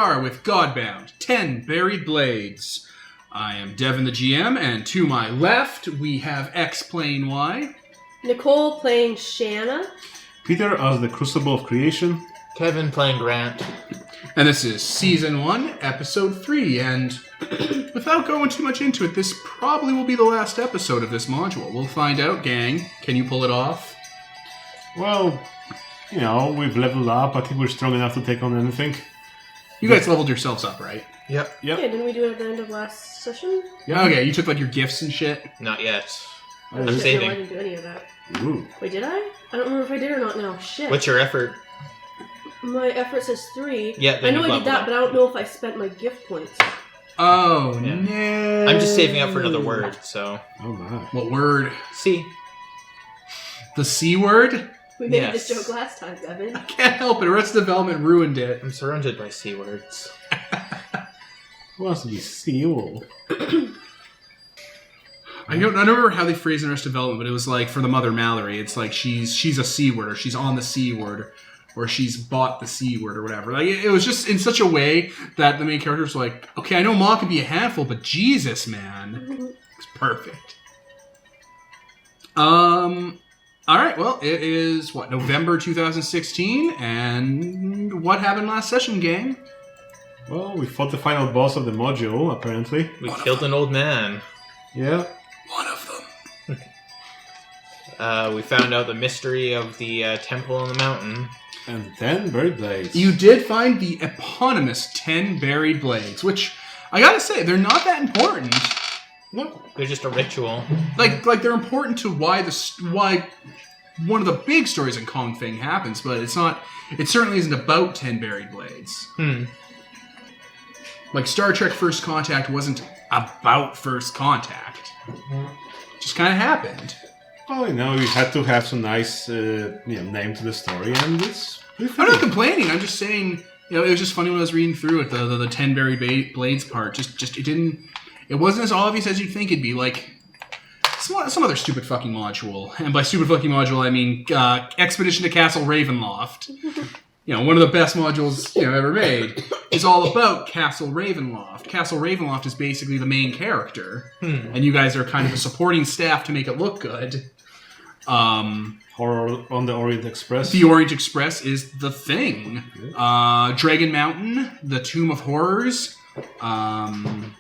are with Godbound, 10 Buried Blades. I am Devin the GM, and to my left, we have X playing Y. Nicole playing Shanna. Peter as the Crucible of Creation. Kevin playing Grant. And this is Season 1, Episode 3, and without going too much into it, this probably will be the last episode of this module. We'll find out, gang. Can you pull it off? Well, you know, we've leveled up. I think we're strong enough to take on anything. You guys leveled yourselves up, right? Yep. Yeah, didn't we do it at the end of last session? Yeah. Okay, you took like your gifts and shit? Not yet. Oh, I'm shit, saving. No, I didn't do any of that. Ooh. Wait, did I? I don't remember if I did or not now. Shit. What's your effort? My effort says 3. Yeah, I then know you I did leveled that, up. but I don't know if I spent my gift points. Oh, Yeah. no. I'm just saving up for another word, so... Oh my. What word? C. The C word? We made Yes. this joke last time, Devin. Can't help it. Arrested Development ruined it. I'm surrounded by C words. Who wants to be Seal? I don't remember how they phrased in Arrested Development, but it was like for the mother Mallory, it's like she's a C word, or she's on the C word, or she's bought the C word, or whatever. Like it was just in such a way that the main character was like, okay, I know Ma can be a handful, but Jesus, man, it's perfect. All right, well, it is November 2016, and what happened last session, gang? Well, we fought the final boss of the module, apparently. We killed an old man. Yeah. One of them. We found out the mystery of the temple on the mountain. And 10 buried blades. You did find the eponymous 10 buried blades, which I gotta say, they're not that important. No, they're just a ritual. Like they're important to why one of the big stories in Kong Feng happens, but it's not. It certainly isn't about 10 buried blades. Like Star Trek First Contact wasn't about First Contact. It just kind of happened. Well, you know, we had to have some nice name to the story, and it's... I'm not complaining. I'm just saying, it was just funny when I was reading through it, the 10 buried blades part. Just it didn't. It wasn't as obvious as you'd think it'd be. Like some other stupid fucking module, and by stupid fucking module I mean Expedition to Castle Ravenloft. One of the best modules ever made is all about Castle Ravenloft. Castle Ravenloft is basically the main character, and you guys are kind of the supporting staff to make it look good. Horror on the Orient Express. The Orient Express is the thing. Dragon Mountain, the Tomb of Horrors. I'm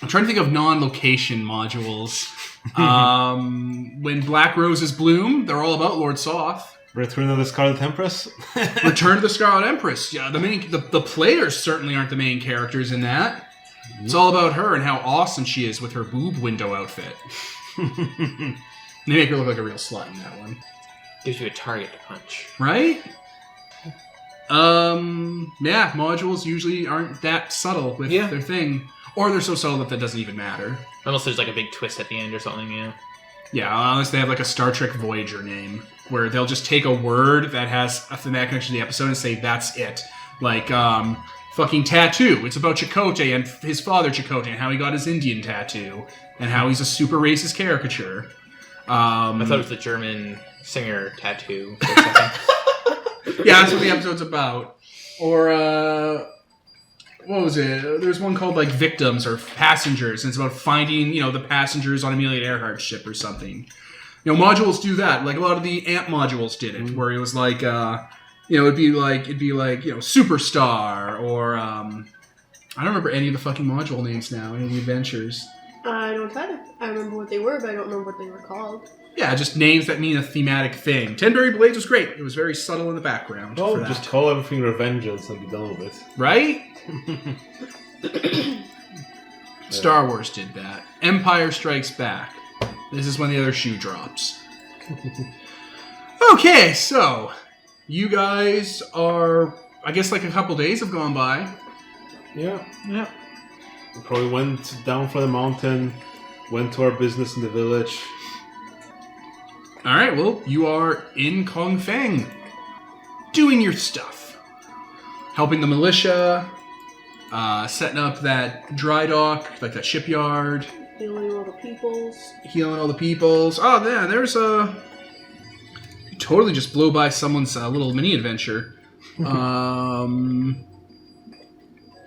trying to think of non-location modules. When Black Roses Bloom, they're all about Lord Soth. Return of the Scarlet Empress. Return of the Scarlet Empress. Yeah, the players certainly aren't the main characters in that. It's all about her and how awesome she is with her boob window outfit. They make her look like a real slut in that one. Gives you a target to punch. Right? Yeah, modules usually aren't that subtle with their thing. Or they're so subtle that doesn't even matter. Unless there's like a big twist at the end or something, yeah. Yeah, unless they have like a Star Trek Voyager name, where they'll just take a word that has a thematic connection to the episode and say that's it. Like, fucking tattoo. It's about Chakotay and his father Chakotay and how he got his Indian tattoo and how he's a super racist caricature. I thought it was the German singer tattoo. For a second. Yeah, that's what the episode's about. Or, what was it? There's one called, like, Victims or Passengers, and it's about finding, the passengers on Amelia Earhart's ship or something. Modules do that. Like, a lot of the AMP modules did it, where it was like, it'd be like, Superstar, or, I don't remember any of the fucking module names now, any of the adventures. I don't either. I remember what they were, but I don't remember what they were called. Yeah, just names that mean a thematic thing. 10 Buried Blades was great. It was very subtle in the background. Well, for that. just call everything Revengeance and be done with it. Right? Star Wars did that. Empire Strikes Back. This is when the other shoe drops. Okay, so you guys are, I guess like a couple days have gone by. Yeah. We probably went down from the mountain, went to our business in the village. Alright, well, you are in Kong Feng. Doing your stuff. Helping the militia, setting up that dry dock, like that shipyard. Healing all the peoples. Oh, yeah, there's a... You totally just blew by someone's little mini-adventure.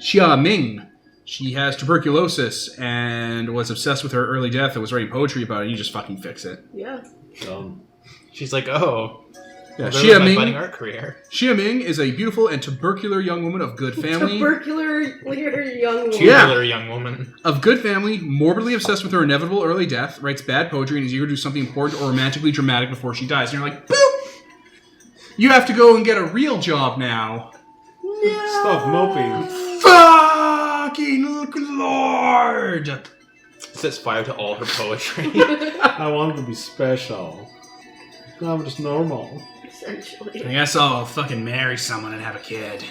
Xia Ming. She has tuberculosis and was obsessed with her early death and was writing poetry about it. You just fucking fix it. Yeah. She's like, oh, Yeah, well, there Xia goes my budding Ming. art career. Xia Ming is a beautiful and tubercular young woman of good family. Tubercular young woman. Yeah. Tubular young woman. Of good family, morbidly obsessed with her inevitable early death, writes bad poetry, and is eager to do something important or romantically dramatic before she dies. And you're like, boop! You have to go and get a real job now. No. Stop moping. Fucking Lord! Sets fire to all her poetry. I want to be special. No, I'm just normal. Essentially. I guess I'll fucking marry someone and have a kid.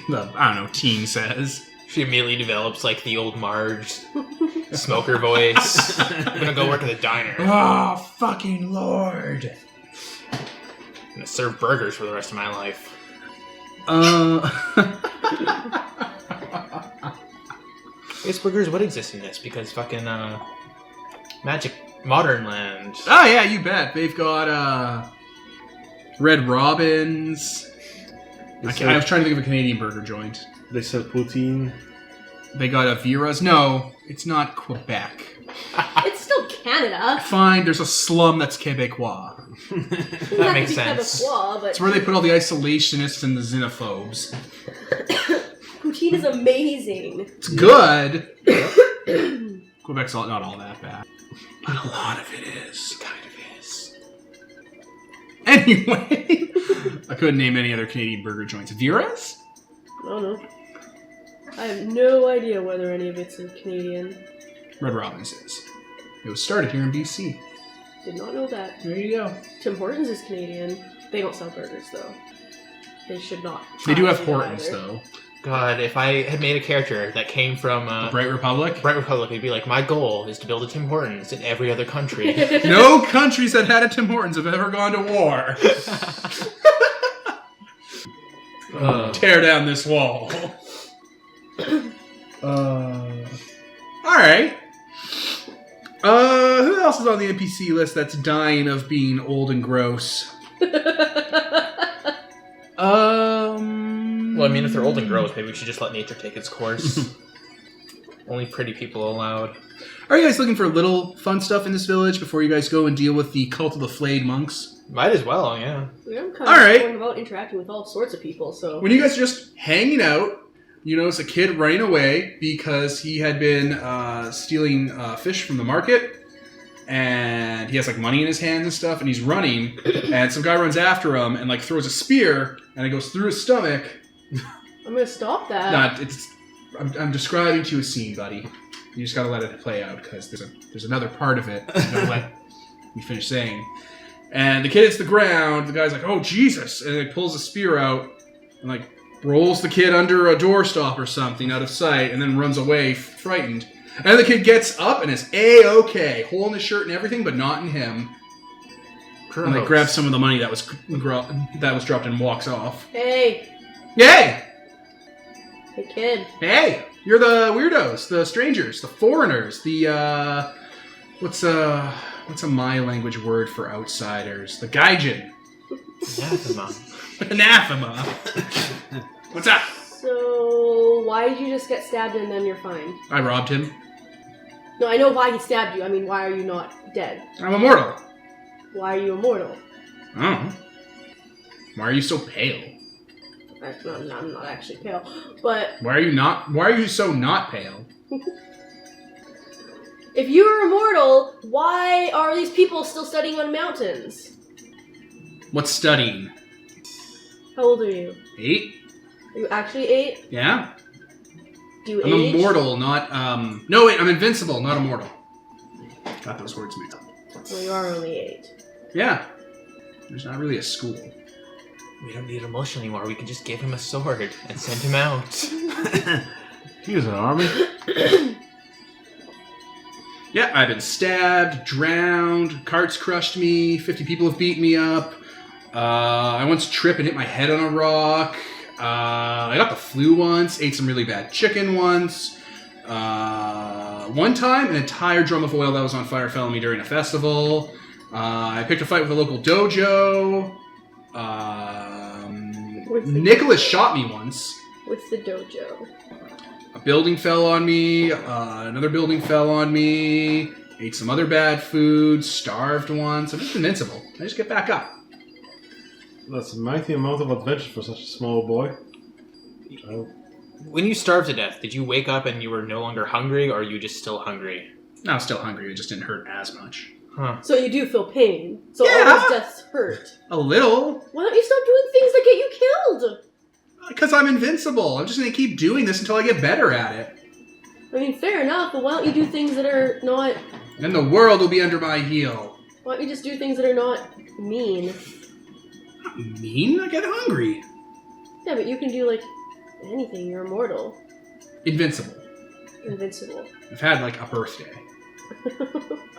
The, I don't know, teen says. She immediately develops like the old Marge smoker voice. I'm gonna go work at the diner. Oh, fucking Lord. I'm gonna serve burgers for the rest of my life. I guess burgers would exist in this because fucking Magic Modern Land. Oh, yeah, you bet. They've got, Red Robins. I was trying to think of a Canadian burger joint. They said poutine. They got a Vera's. No, it's not Quebec. It's still Canada. Fine, there's a slum that's Quebecois. That makes sense. But It's where they put all the isolationists and the xenophobes. poutine is amazing. It's good. Quebec's not all that bad. But a lot of it is. Kind of is. Anyway, I couldn't name any other Canadian burger joints. Vera's? I don't know. I have no idea whether any of it's in Canadian. Red Robin's is. It was started here in BC. Did not know that. There you go. Tim Hortons is Canadian. They don't sell burgers though. They should not. They do try have to Hortons, either. though. God, if I had made a character that came from Bright Republic? Bright Republic, it'd be like, my goal is to build a Tim Hortons in every other country. No countries that had a Tim Hortons have ever gone to war. Tear down this wall. Alright. Who else is on the NPC list that's dying of being old and gross? Well, I mean, if they're old and gross, maybe we should just let nature take its course. Only pretty people allowed. Are you guys looking for little fun stuff in this village before you guys go and deal with the cult of the Flayed Monks? Might as well, yeah. I'm kind All of right. going about interacting with all sorts of people, so. When you guys are just hanging out, you notice a kid running away because he had been stealing fish from the market. And he has like money in his hands and stuff, and he's running, and some guy runs after him and like throws a spear, and it goes through his stomach. I'm gonna stop that. I'm describing to you a scene, buddy. You just gotta let it play out because there's another part of it. You gotta let me finish saying. And the kid hits the ground. The guy's like, "Oh Jesus!" and he pulls a spear out and like rolls the kid under a doorstop or something out of sight, and then runs away, frightened. And the kid gets up and is A-okay. Hole in his shirt and everything, but not in him. And like grabs some of the money that was dropped and walks off. Hey! Yay! Hey, kid. Hey! You're the weirdos, the strangers, the foreigners, the, what's a my language word for outsiders? The gaijin. Anathema. Anathema. What's up? So, why did you just get stabbed and then you're fine? I robbed him. No, I know why he stabbed you. I mean, why are you not dead? I'm immortal. Why are you immortal? I don't know. Why are you so pale? I'm not actually pale, but Why are you so not pale? if you are immortal, why are these people still studying on mountains? What's studying? How old are you? 8? Are you actually 8? Yeah. Do you I'm age? immortal, not, no wait, I'm invincible, not immortal. Got those words mixed up. Well, you are only 8. Yeah. There's not really a school. We don't need emotion anymore. We can just give him a sword and send him out. He was an army. Yeah, I've been stabbed, drowned, carts crushed me, 50 people have beaten me up. I once tripped and hit my head on a rock. I got the flu once, ate some really bad chicken once. One time, an entire drum of oil that was on fire fell on me during a festival. I picked a fight with a local dojo. Nicholas shot me once. with the dojo? A building fell on me, another building fell on me, ate some other bad food, starved once. I'm just invincible. I just get back up. That's a mighty amount of adventure for such a small boy. When you starved to death, did you wake up and you were no longer hungry, or are you just still hungry? No, I was still hungry. It just didn't hurt as much. Huh. So you do feel pain. So Yeah. all those deaths hurt. A little. Why don't you stop doing things that get you killed? Because I'm invincible. I'm just going to keep doing this until I get better at it. I mean, fair enough, but why don't you do things that are not... Then the world will be under my heel. Why don't you just do things that are not mean? Not mean? I get hungry. Yeah, but you can do, like, anything. You're immortal. Invincible. Invincible. I've had, like, a birthday.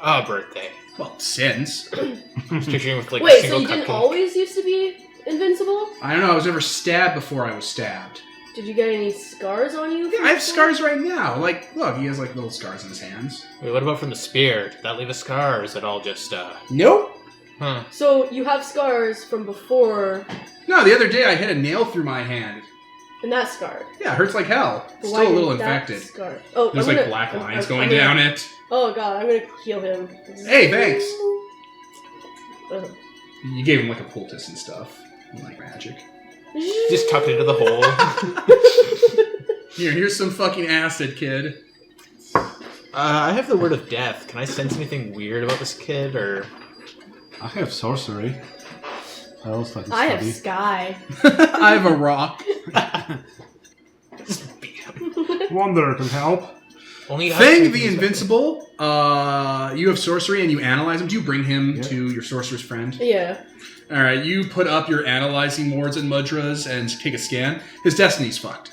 Oh, birthday. Well, since. Just picturing with like a Wait, so single you didn't cupcake. always used to be invincible? I don't know. I was never stabbed before I was stabbed. Did you get any scars on you? Yeah, from I have this? scars right now. Like, look, he has, like, little scars on his hands. Wait, what about from the spear? Did that leave a scar, or is it all just, Nope. Huh. So you have scars from before, No, the other day I hit a nail through my hand. and that's scarred. Yeah, it hurts like hell. But Still why a little didn't that infected. scar- Oh, There's, I'm like, gonna- black I'm- lines I'm going gonna- down it. Oh god, I'm gonna heal him. Hey, thanks. Ugh. You gave him, like, a poultice and stuff. Like magic. just tucked into the hole? Here's some fucking acid, kid. I have the word of death. Can I sense anything weird about this kid, or... I have sorcery. I also like to I have study. sky. I have a rock. Just beat him. Wonder can help. Only Fang the Invincible, you have sorcery and you analyze him. Do you bring him Yeah. to your sorcerer's friend? Yeah. Alright, you put up your analyzing wards and mudras and take a scan. His destiny's fucked.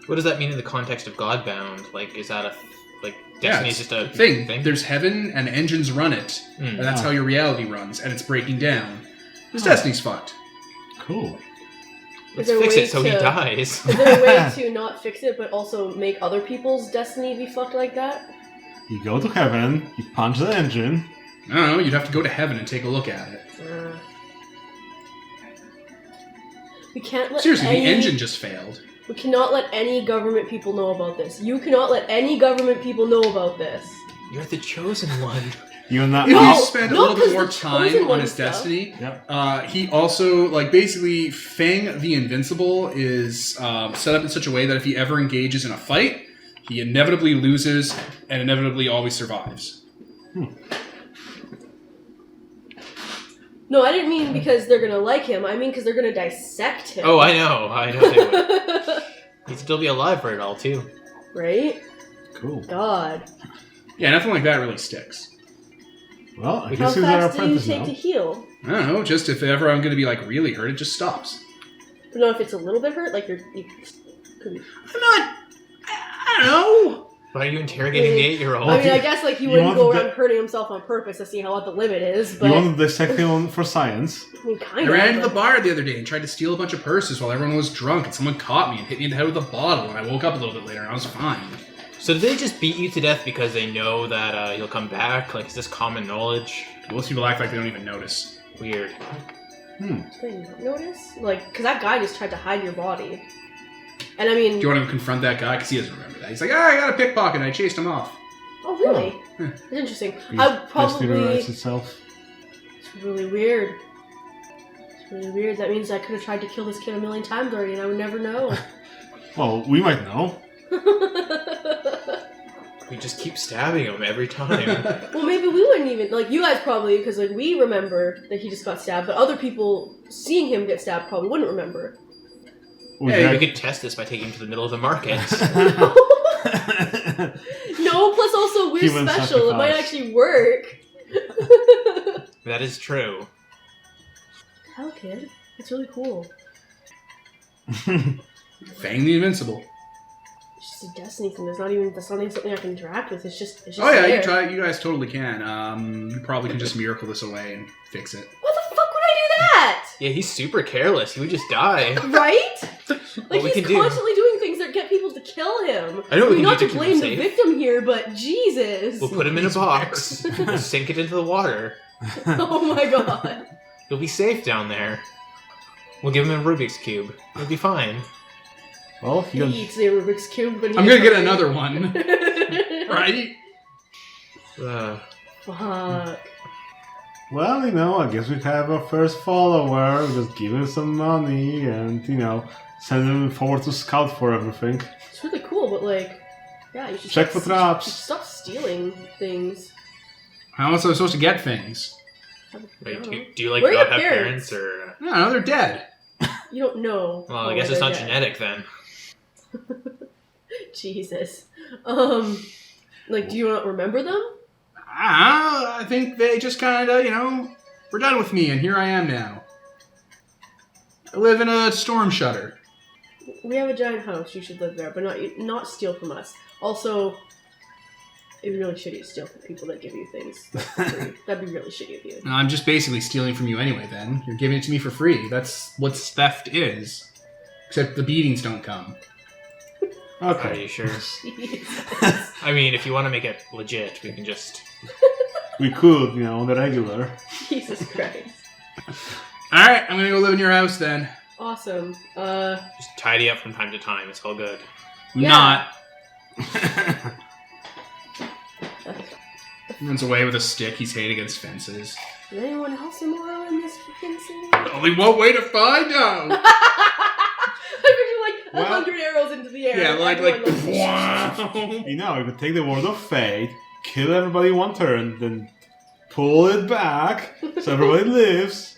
What does that mean in the context of Godbound? Like, is that a... Like, Destiny's it's just a thing. There's heaven and engines run it. And Hmm. that's how your reality runs, and it's breaking down. His Huh. destiny's fucked. Cool. Let's Is there a fix way it so he to- dies. Is there a way to not fix it, but also make other people's destiny be fucked like that? You go to heaven, you punch the engine. I don't know, you'd have to go to heaven and take a look at it. We can't let Seriously, any... the engine just failed. We cannot let any government people know about this. You cannot let any government people know about this. You're the chosen one. You're not If No, you out. spend a not little bit 'cause more the time chosen on one his stuff. destiny, Yep. he also, like, basically, Fang the Invincible is set up in such a way that if he ever engages in a fight, he inevitably loses and inevitably always survives. No, I didn't mean because they're gonna like him. I mean because they're gonna dissect him. Oh, I know they would. He'd still be alive for it all, too. Right? Cool. God. Yeah, nothing like that really sticks. Well, I How guess he's our fast do you apprentice take now. to heal? I don't know, just if ever I'm going to be, like, really hurt, it just stops. But not if it's a little bit hurt, like you could be... I'm not... I don't know. Why are you interrogating the 8-year-old? I mean, I guess like he You wouldn't go wanted around hurting himself on purpose to see what the limit is, but You want to dissect him for science? I mean, I kind ran of. into the bar the other day and tried to steal a bunch of purses while everyone was drunk, and someone caught me and hit me in the head with a bottle, and I woke up a little bit later and I was fine. So did they just beat you to death because they know that you'll come back? Like, is this common knowledge? Most people act like they don't even notice. Weird. Did I not notice? Like, because that guy just tried to hide your body. And I mean... Do you want to confront that guy? Because he doesn't remember that. He's like, I got a pickpocket and I chased him off. Oh, really? Huh. That's interesting. His I destiny probably... rewrites itself. It's really weird. It's really weird. That means I could have tried to kill this kid a million times already and I would never know. Well, we might know. We just keep stabbing him every time. Well, maybe we wouldn't even... Like, you guys probably, because like we remember that he just got stabbed, but other people seeing him get stabbed probably wouldn't remember. Would Hey, you We like- could test this by taking him to the middle of the market. No, plus also we're Human special. It might sacrifice. actually work. That is true. Hell, kid. It's really cool. Fang the Invincible. It's just a destiny thing. That's not even something I can interact with. It's just Oh yeah, there. you try. You guys totally can. You probably can just miracle this away and fix it. What the fuck would I do that? Yeah, he's super careless. He would just die. Right? What Like we he's can do- constantly doing things that get people to kill him. I know what we can not do to to keep blame him the safe. victim here, but Jesus. We'll put him in a box, sink it into the water. Oh my god. He'll be safe down there. We'll give him a Rubik's Cube. It'll be fine. Well, He eats the Rubik's Cube, but I'm gonna get another one. Right? Fuck. well, I guess we have our first follower. We just give him some money and, send him forward to scout for everything. It's really cool, but like, yeah, you should Check for traps. You should stop stealing things. How else am I supposed to get things? Wait, do you like Where are not your have parents? parents or? No, they're dead. You don't know. Well, I guess it's they're not dead. genetic then. Jesus. Like, do you not remember them? I think they just kind of, were done with me, and here I am now. I live in a storm shutter. We have a giant house. You should live there, but not steal from us. Also, it'd be really shitty to steal from people that give you things for free. That'd be really shitty of you. No, I'm just basically stealing from you anyway, then. You're giving it to me for free. That's what theft is. Except the beatings don't come. Are Okay. you sure? Jesus. I mean, if you want to make it legit, we can just. We could, on the regular. Jesus Christ. Alright, I'm gonna go live in your house then. Awesome. Just tidy up from time to time. It's all good. Yeah. Not. He runs away with a stick. He's hate against fences. Is anyone else immoral in this freaking city? Only one way to find out! I picture like Well- 100 arrows into the air. Yeah, like, Everyone, wow. You could take the word of fate, kill everybody one turn, then pull it back so everybody lives,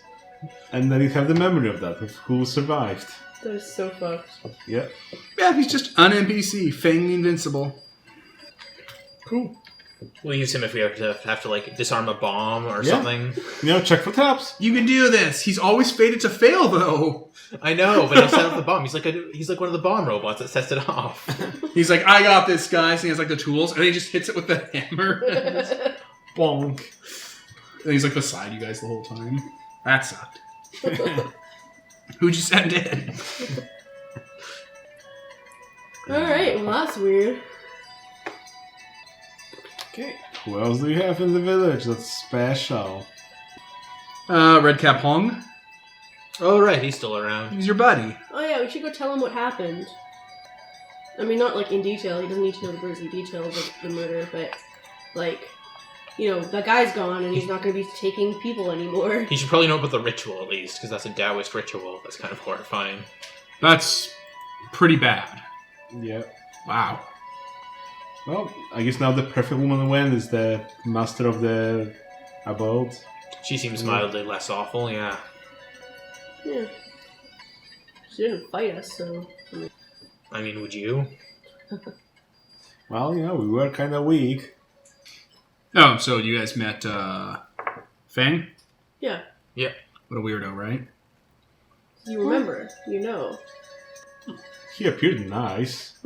and then you have the memory of that, of who survived. That is so fucked. Yeah. Yeah, he's just an NPC. Fang the Invincible. Cool. We'll use him if we have to like disarm a bomb or Yeah. something. Check for traps. You can do this. He's always fated to fail, though. I know, but he'll set up the bomb. He's like one of the bomb robots that sets it off. He's like, I got this, guys. And he has like the tools, and he just hits it with the hammer. Bonk. And he's like beside you guys the whole time. That sucked. Who'd you send in? Alright, well that's weird. Okay. Who else do we have in the village that's special? Redcap Hong. Oh right, he's still around. He's your buddy. Oh yeah, we should go tell him what happened. I mean, not like in detail. He doesn't need to know the grisly details of the murder, but like, that guy's gone and he's not going to be taking people anymore. He should probably know about the ritual at least, because that's a Taoist ritual. That's kind of horrifying. That's pretty bad. Yeah. Wow. Well, I guess now the perfect woman to win is the master of the abode. She seems mildly less awful. Yeah. Yeah. She didn't fight us, so. I mean, would you? Well, we were kind of weak. Oh, so you guys met Fang? Yeah. Yeah. What a weirdo, right? You remember. You know. He appeared nice.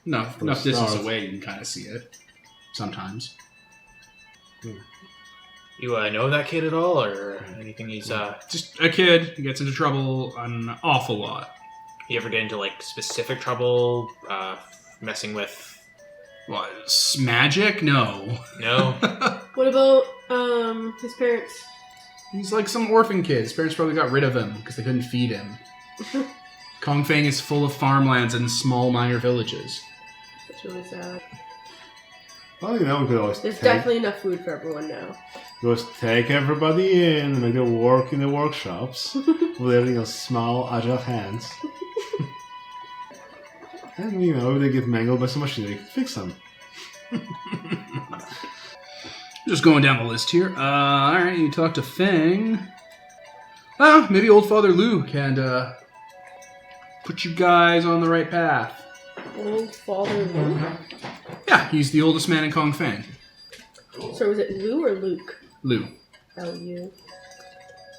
No, From enough the distance start. away, you can kind of see it. Sometimes. You know that kid at all, or anything? He's Just a kid. He gets into trouble an awful lot. you ever get into like specific trouble, messing with? What, magic? No. No. What about, his parents? He's like some orphan kid. His parents probably got rid of him because they couldn't feed him. Kongfang is full of farmlands and small minor villages. That's really sad. Well, we could always There's definitely enough food for everyone now. just take everybody in and make them work in the workshops with their small, agile hands. And, if they get mangled by some machinery, fix them. Just going down the list here. Alright, you talk to Fang. Well, maybe old Father Lu can put you guys on the right path. Old Father Luke? Yeah, he's the oldest man in Kongfang. So was it Lou or Luke? Lu. L-U.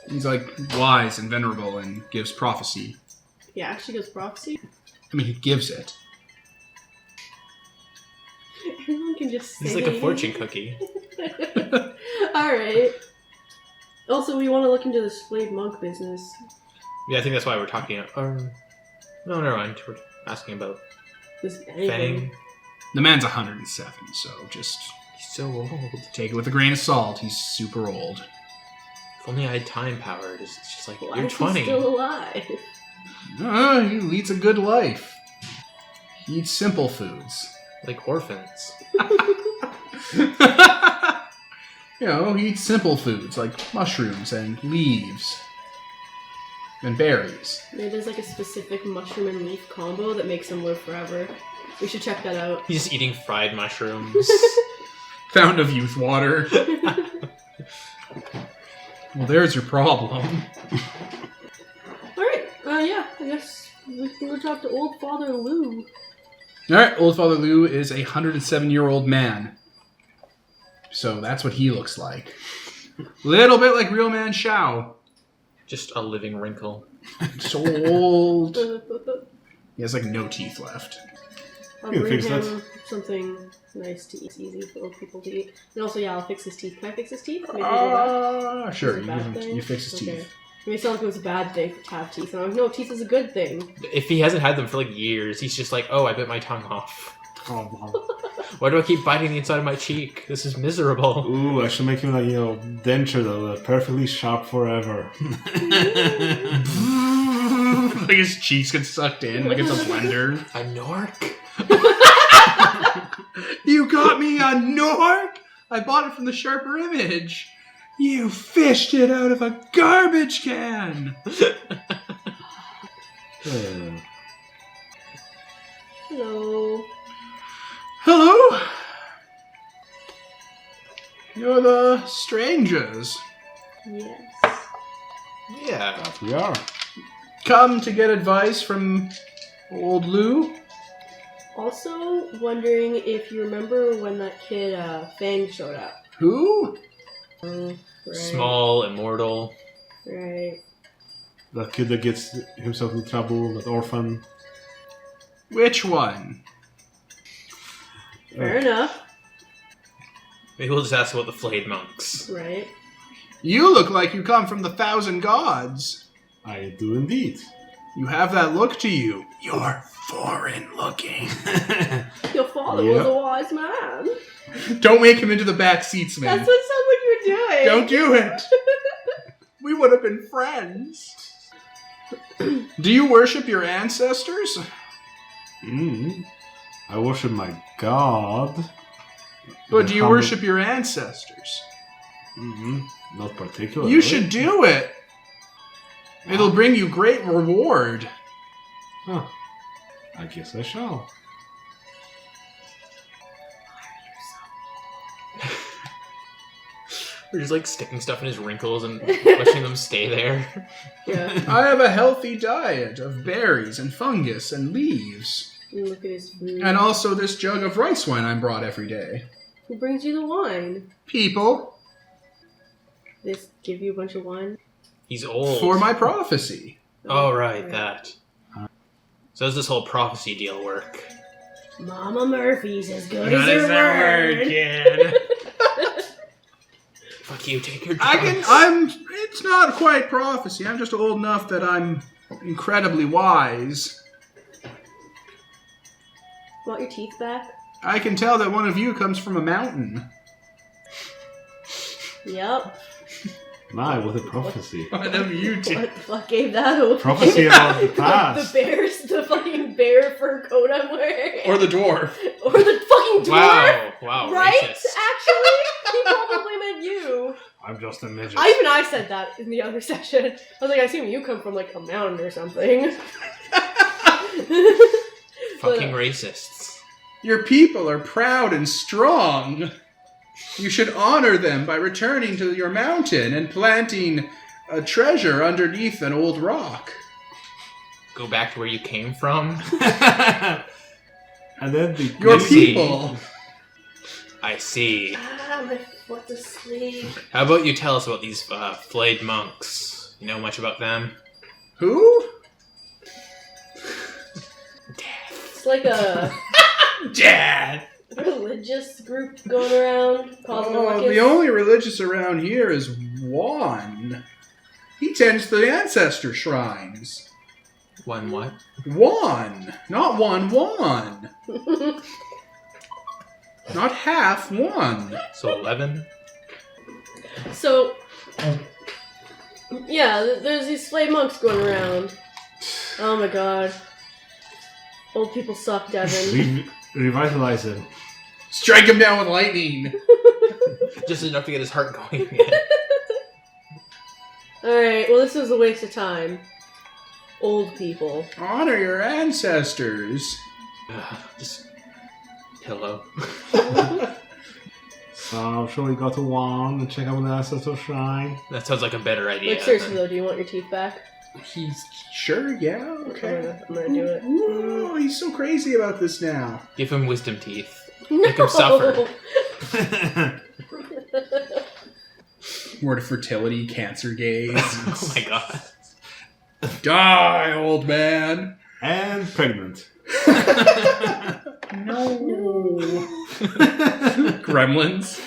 He's like wise and venerable and gives prophecy. Yeah, actually goes prophecy. I mean, he gives it. Everyone can just say. He's like a fortune cookie. Alright. Also, we want to look into this Flayed Monk business. Yeah, I think that's why we're talking. No, never mind. We're asking about This anything. Fang. The man's 107, so just He's so old. take it with a grain of salt. He's super old. If only I had time power. It's just like, Why you're is he 20. still alive? He leads a good life. He eats simple foods. Like orphans. He eats simple foods like mushrooms and leaves and berries. Maybe there's like a specific mushroom and leaf combo that makes him live forever. We should check that out. He's just eating fried mushrooms. Fountain of youth water. Well, there's your problem. Alright, yeah, I guess we can go talk to Old Father Lou. Alright, Old Father Lou is a 107-year-old man. So that's what he looks like. Little bit like Real Man Shao. Just a living wrinkle. So old. He has like no teeth left. I'll You bring fix him that. something nice to eat, easy for old people to eat. And also, yeah, I'll fix his teeth. Can I fix his teeth? Maybe go back? Sure, Is it a bad thing? you fix his Okay. teeth. It may sound like it was a bad thing to have teeth. And I'm like, no, teeth is a good thing. If he hasn't had them for like years, he's just like, oh, I bit my tongue off. Oh, wow. Why do I keep biting the inside of my cheek? This is miserable. Ooh, I should make him like, denture though, perfectly sharp forever. Like his cheeks get sucked in like it's a blender. A Nork? You got me a Nork? I bought it from the Sharper Image. You fished it out of a garbage can. Hello. Hello? You're the strangers. Yes. Yeah. That we are. Come to get advice from old Lou? Also, wondering if you remember when that kid, Fang, showed up. Who? Right. Small, immortal. Right. That kid that gets himself in trouble, that orphan. Which one? Fair enough. Maybe we'll just ask about the Flayed Monks. Right. You look like you come from the 1,000 Gods. I do indeed. You have that look to you. You're foreign looking. Your father Yep. was a wise man. Don't make him into the back seatsman. That's what it sounds like you're doing. Don't do it. We would have been friends. Do you worship your ancestors? I worship my god. But do you worship your ancestors? Not particularly. You should do it. It'll bring you great reward. Huh. I guess I shall. We're just like sticking stuff in his wrinkles and pushing them stay there. Yeah. I have a healthy diet of berries and fungus and leaves. And look at his food. And also this jug of rice wine I brought every day. Who brings you the wine? People, This give you a bunch of wine? He's old. for my prophecy. Oh, right, that. So does this whole prophecy deal work? Mama Murphy's as good Not as her that word. kid. Fuck you, take your drugs. It's not quite prophecy. I'm just old enough that I'm incredibly wise. Want your teeth back? I can tell that one of you comes from a mountain. Yep. My, what a prophecy. One of you two. What the fuck gave that away? Prophecy about the past. The fucking bear fur coat I'm wearing. Or the dwarf. Or the fucking dwarf. Wow, Right? racist. Actually, he probably meant you. I'm just a midget. I said that in the other session. I was like, I assume you come from like a mountain or something. Fucking racists. Your people are proud and strong. You should honor them by returning to your mountain and planting a treasure underneath an old rock. Go back to where you came from. And then the Your see. people. I see. My foot's asleep. How about you tell us about these Flayed Monks? You know much about them? Who? It's like a Dad. religious group going around causing a Oh, ruckus. the only religious around here is Juan. He tends to the ancestor shrines. One what? One, not one. Not half one. So 11? So, Yeah, there's these Flayed Monks going around. Oh my god. Old people suck, Devin. Revitalize him. Strike him down with lightning! Just enough to get his heart going again. Alright, well this was a waste of time. Old people. Honor your ancestors. Just pillow. So, shall we go to Wong and check out the ancestral shrine? That sounds like a better idea. Like seriously though, do you want your teeth back? He's sure, yeah, okay. I'm gonna do it. Ooh, he's so crazy about this now. Give him wisdom teeth. No! Make him suffer. Word of fertility, cancer gaze. Oh my god. Die, old man. And pregnant. No. Gremlins.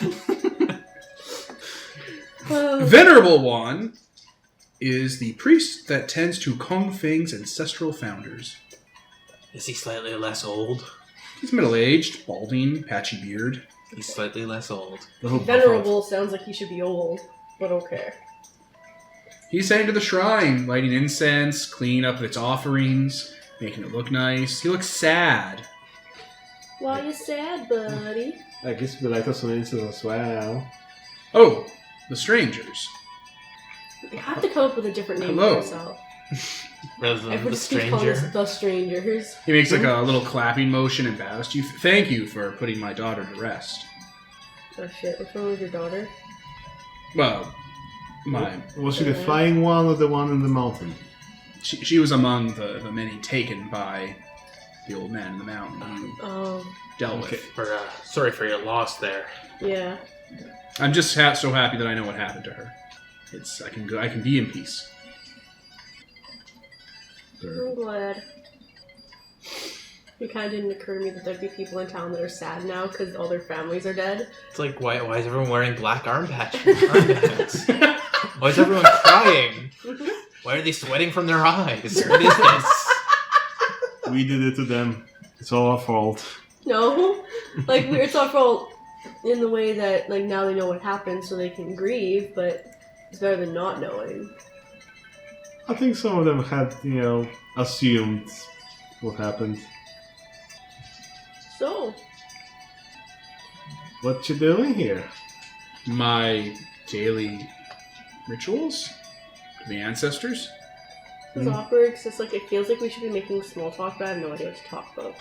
Venerable One is the priest that tends to Kong Feng's ancestral founders. Is he slightly less old? He's middle-aged, balding, patchy beard. He's slightly less old. Venerable sounds like he should be old, but okay. He's heading to the shrine, lighting incense, cleaning up its offerings, making it look nice. He looks sad. Why you sad, buddy? I guess we like some incense as well. Oh, the strangers. You have to come up with a different name Hello. for yourself. Rather than Everyone the just keeps calling us stranger. the strangers. He makes like a little clapping motion and bows to you. Thank you for putting my daughter to rest. Oh shit, what's wrong with your daughter? Well, my Was she the flying one or the one in the mountain? she was among the many taken by the old man in the mountain you Oh, dealt Okay. with. Sorry for your loss there. yeah. I'm just so happy that I know what happened to her. I can be in peace. I'm glad. It kind of didn't occur to me that there'd be people in town that are sad now because all their families are dead. It's like, why is everyone wearing black armbands? Why is everyone crying? Why are they sweating from their eyes? What is this? We did it to them. It's all our fault. No, like it's our fault in the way that like now they know what happened, so they can grieve. But it's better than not knowing. I think some of them had, assumed what happened. So, What you doing here? My daily rituals to the ancestors. it's awkward because it's like it feels like we should be making small talk, but I have no idea what to talk about.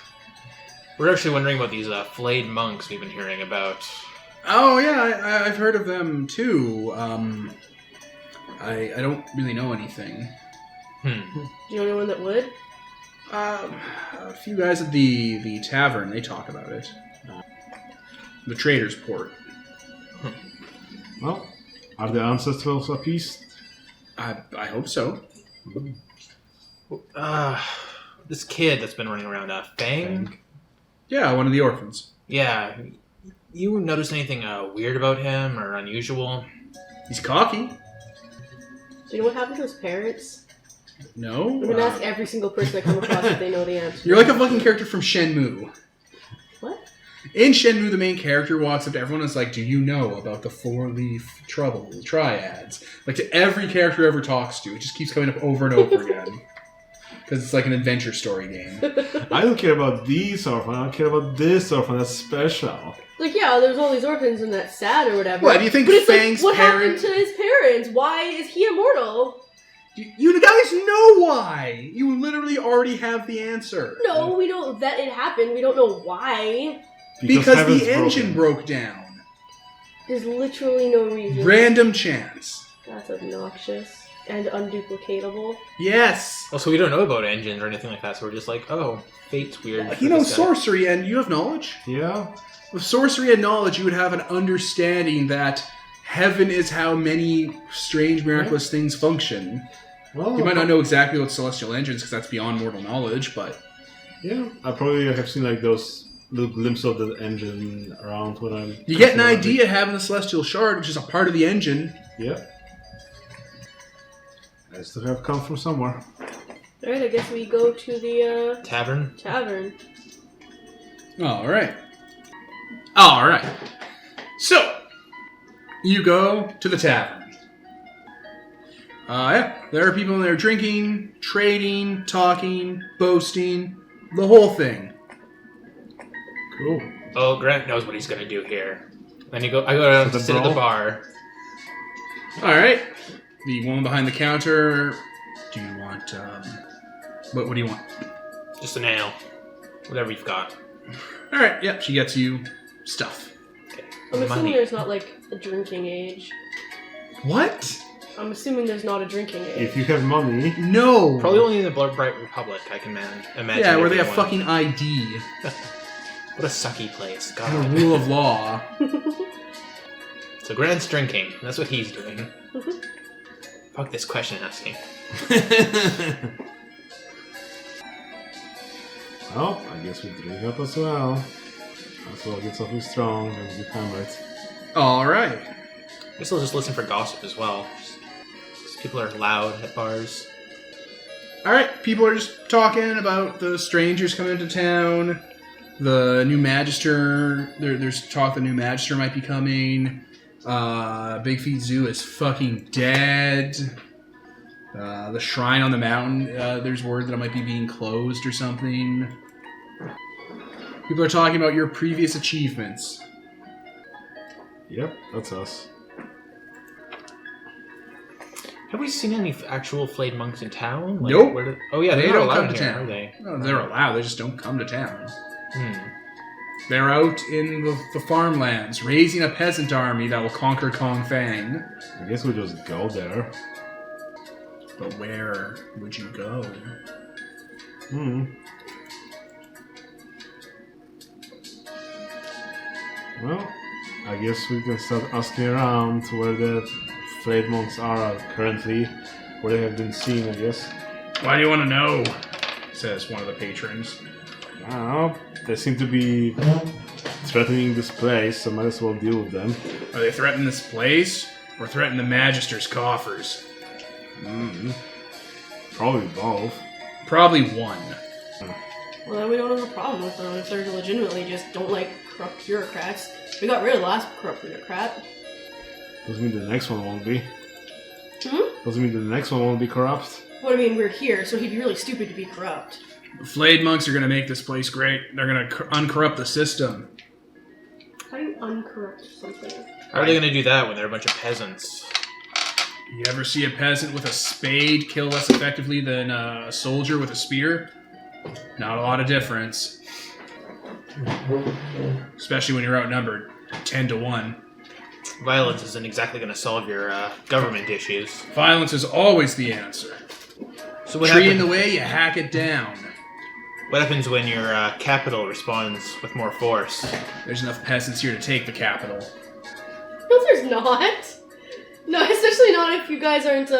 We're actually wondering about these Flayed Monks we've been hearing about. Oh yeah, I've heard of them too. I don't really know anything. Do you know anyone that would? A few guys at the tavern, they talk about it. The trader's port. Well, are the ancestrals appeased? I hope so. This kid that's been running around, Fang? Yeah, one of the orphans. Yeah. You notice anything weird about him or unusual? He's cocky. Do you know what happened to his parents? No. I'm gonna ask every single person I come across if they know the answer. You're like a fucking character from Shenmue. What? In Shenmue, the main character walks up to everyone and is like, do you know about the four-leaf triads? Like, to every character ever talks to. It just keeps coming up over and over again. Because it's like an adventure story game. I don't care about these orphans. I don't care about this orphan. That's special. Like, yeah, there's all these orphans and that's sad or whatever. What, do you think but it's Fang's like, what parents... happened to his parents? Why is he immortal? You guys know why! You literally already have the answer. No, we know that it happened. We don't know why. Because heaven's the engine broken. broke down. There's literally no reason. Random chance. That's obnoxious and unduplicatable. Yes! Also, we don't know about engines or anything like that, so we're just like, oh, fate's weird. for He knows this guy. sorcery, and you have knowledge. Yeah? With sorcery and knowledge, you would have an understanding that heaven is how many strange, miraculous things function. Well, You might not know exactly what celestial engines, because that's beyond mortal knowledge, but... Yeah, I probably have seen like those little glimpses of the engine around when I'm... You get an idea having the celestial shard, which is a part of the engine. Yeah. Has to have come from somewhere. Alright, I guess we go to the Tavern? tavern. Alright. So, you go to the tavern. Yeah, there are people in there drinking, trading, talking, boasting, the whole thing. Cool. Oh, Grant knows what he's gonna do here. Then I go down to sit at the bar. All right. The woman behind the counter. Do you want? What do you want? Just an ale. Whatever you've got. All right. Yep. She gets you stuff. Okay. I'm assuming Money. there's not like a drinking age. What? I'm assuming there's not a drinking age. If you have money, No. Probably only in the Bright Republic, I can imagine. Yeah, where they have everyone. fucking ID What a sucky place. and God. a rule of law. So Grant's drinking. That's what he's doing. Fuck this question asking. well, I guess we drink up as well. As well, get something strong and get hammered. All right. I guess I'll just listen for gossip as well. Just people are loud at bars. All right. People are just talking about the strangers coming into town. The new magister. There's talk the new magister might be coming. Big Feet Zoo is fucking dead. The shrine on the mountain, there's word that it might be being closed or something. People are talking about your previous achievements. Yep, that's us. Have we seen any actual Flayed Monks in town? Nope. Oh yeah, They they're don't not come allowed to here, town. are they? No, they're allowed, they just don't come to town. Hmm. They're out in the farmlands, raising a peasant army that will conquer Kong Fang. I guess we'll just go there. But where would you go? Well, I guess we can start asking around where the Flayed Monks are currently, where they have been seen, I guess. Why do you want to know? Says one of the patrons. I don't know. They seem to be threatening this place, so might as well deal with them. Are they threatening this place or threatening the Magister's coffers? Probably both. Probably one. Well, then we don't have a problem with them if they're legitimately just don't like corrupt bureaucrats. We got rid of the last corrupt bureaucrat. Doesn't mean the next one won't be. Hmm? Doesn't mean the next one won't be corrupt. What I mean, we're here, so he'd be really stupid to be corrupt. The Flayed Monks are going to make this place great. They're going to uncorrupt the system. How do you uncorrupt something? How are they going to do that when they're a bunch of peasants? You ever see a peasant with a spade kill less effectively than a soldier with a spear? Not a lot of difference. Especially when you're outnumbered 10 to 1. Violence isn't exactly going to solve your government issues. Violence is always the answer. So what Tree in happens? the way, you hack it down. What happens when your capital responds with more force? There's enough peasants here to take the capital. No, there's not. No, especially not if you guys aren't,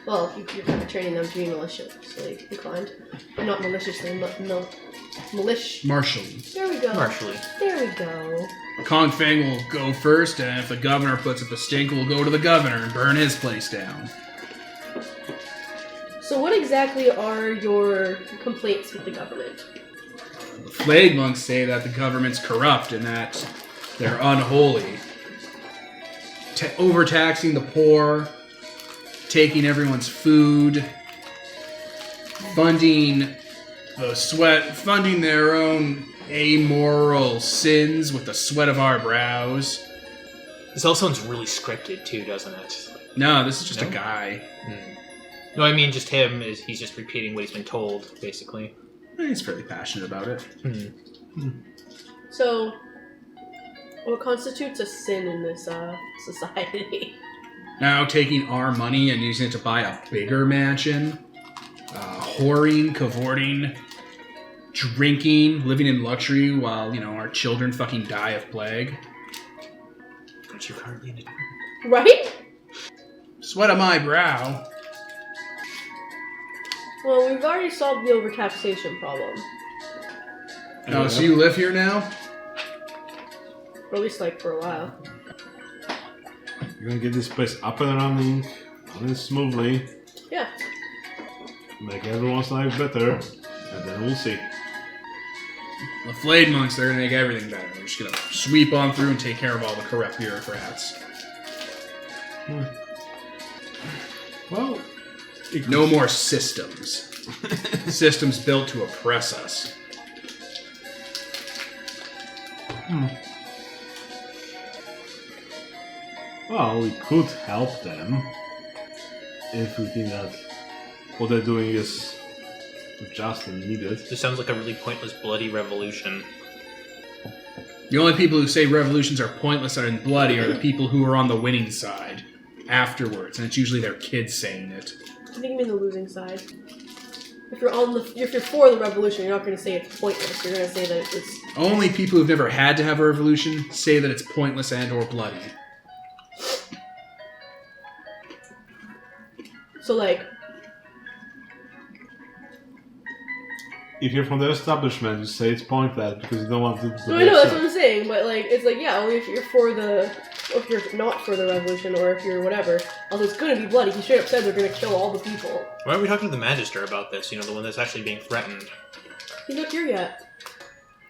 well, you're kind of training them to be maliciously inclined. Not maliciously, but Martially. There we go. Martially. There we go. Kong Fang will go first, and if the governor puts up a stink, we'll go to the governor and burn his place down. So what exactly are your complaints with the government? The Flayed Monks say that the government's corrupt and that they're unholy. Overtaxing the poor, taking everyone's food, funding their own amoral sins with the sweat of our brows. This all sounds really scripted too, doesn't it? No, this is just No? a guy. No, I mean just him. He's just repeating what he's been told, basically. He's fairly passionate about it. So, what constitutes a sin in this society? Now taking our money and using it to buy a bigger mansion, whoring, cavorting, drinking, living in luxury while, our children fucking die of plague. Aren't you currently in a... Right? Sweat on my brow. Well, we've already solved the overtaxation problem. Oh, so you live here now? Or at least, for a while. You're gonna get this place up and running smoothly, Yeah. make everyone's life better, and then we'll see. The Flayed Monks, they're gonna make everything better. They're just gonna sweep on through and take care of all the corrupt bureaucrats. Well, No more systems. Systems built to oppress us. Well, we could help them if we think that what they're doing is just and needed. This sounds like a really pointless, bloody revolution. The only people who say revolutions are pointless and bloody are the people who are on the winning side afterwards, and it's usually their kids saying it. I think you mean the losing side. If you're for the revolution, you're not going to say it's pointless. You're going to say that it's... Only people who've never had to have a revolution say that it's pointless and or bloody. So, like... If you're from the establishment, you say it's pointless because you don't want to... No, I know, that's what I'm saying, but, like, it's like, yeah, only if you're for the... If you're not for the revolution, or if you're whatever, although it's going to be bloody, he straight up said they're going to kill all the people. Why aren't we talking to the Magister about this? You know, the one that's actually being threatened. He's not here yet.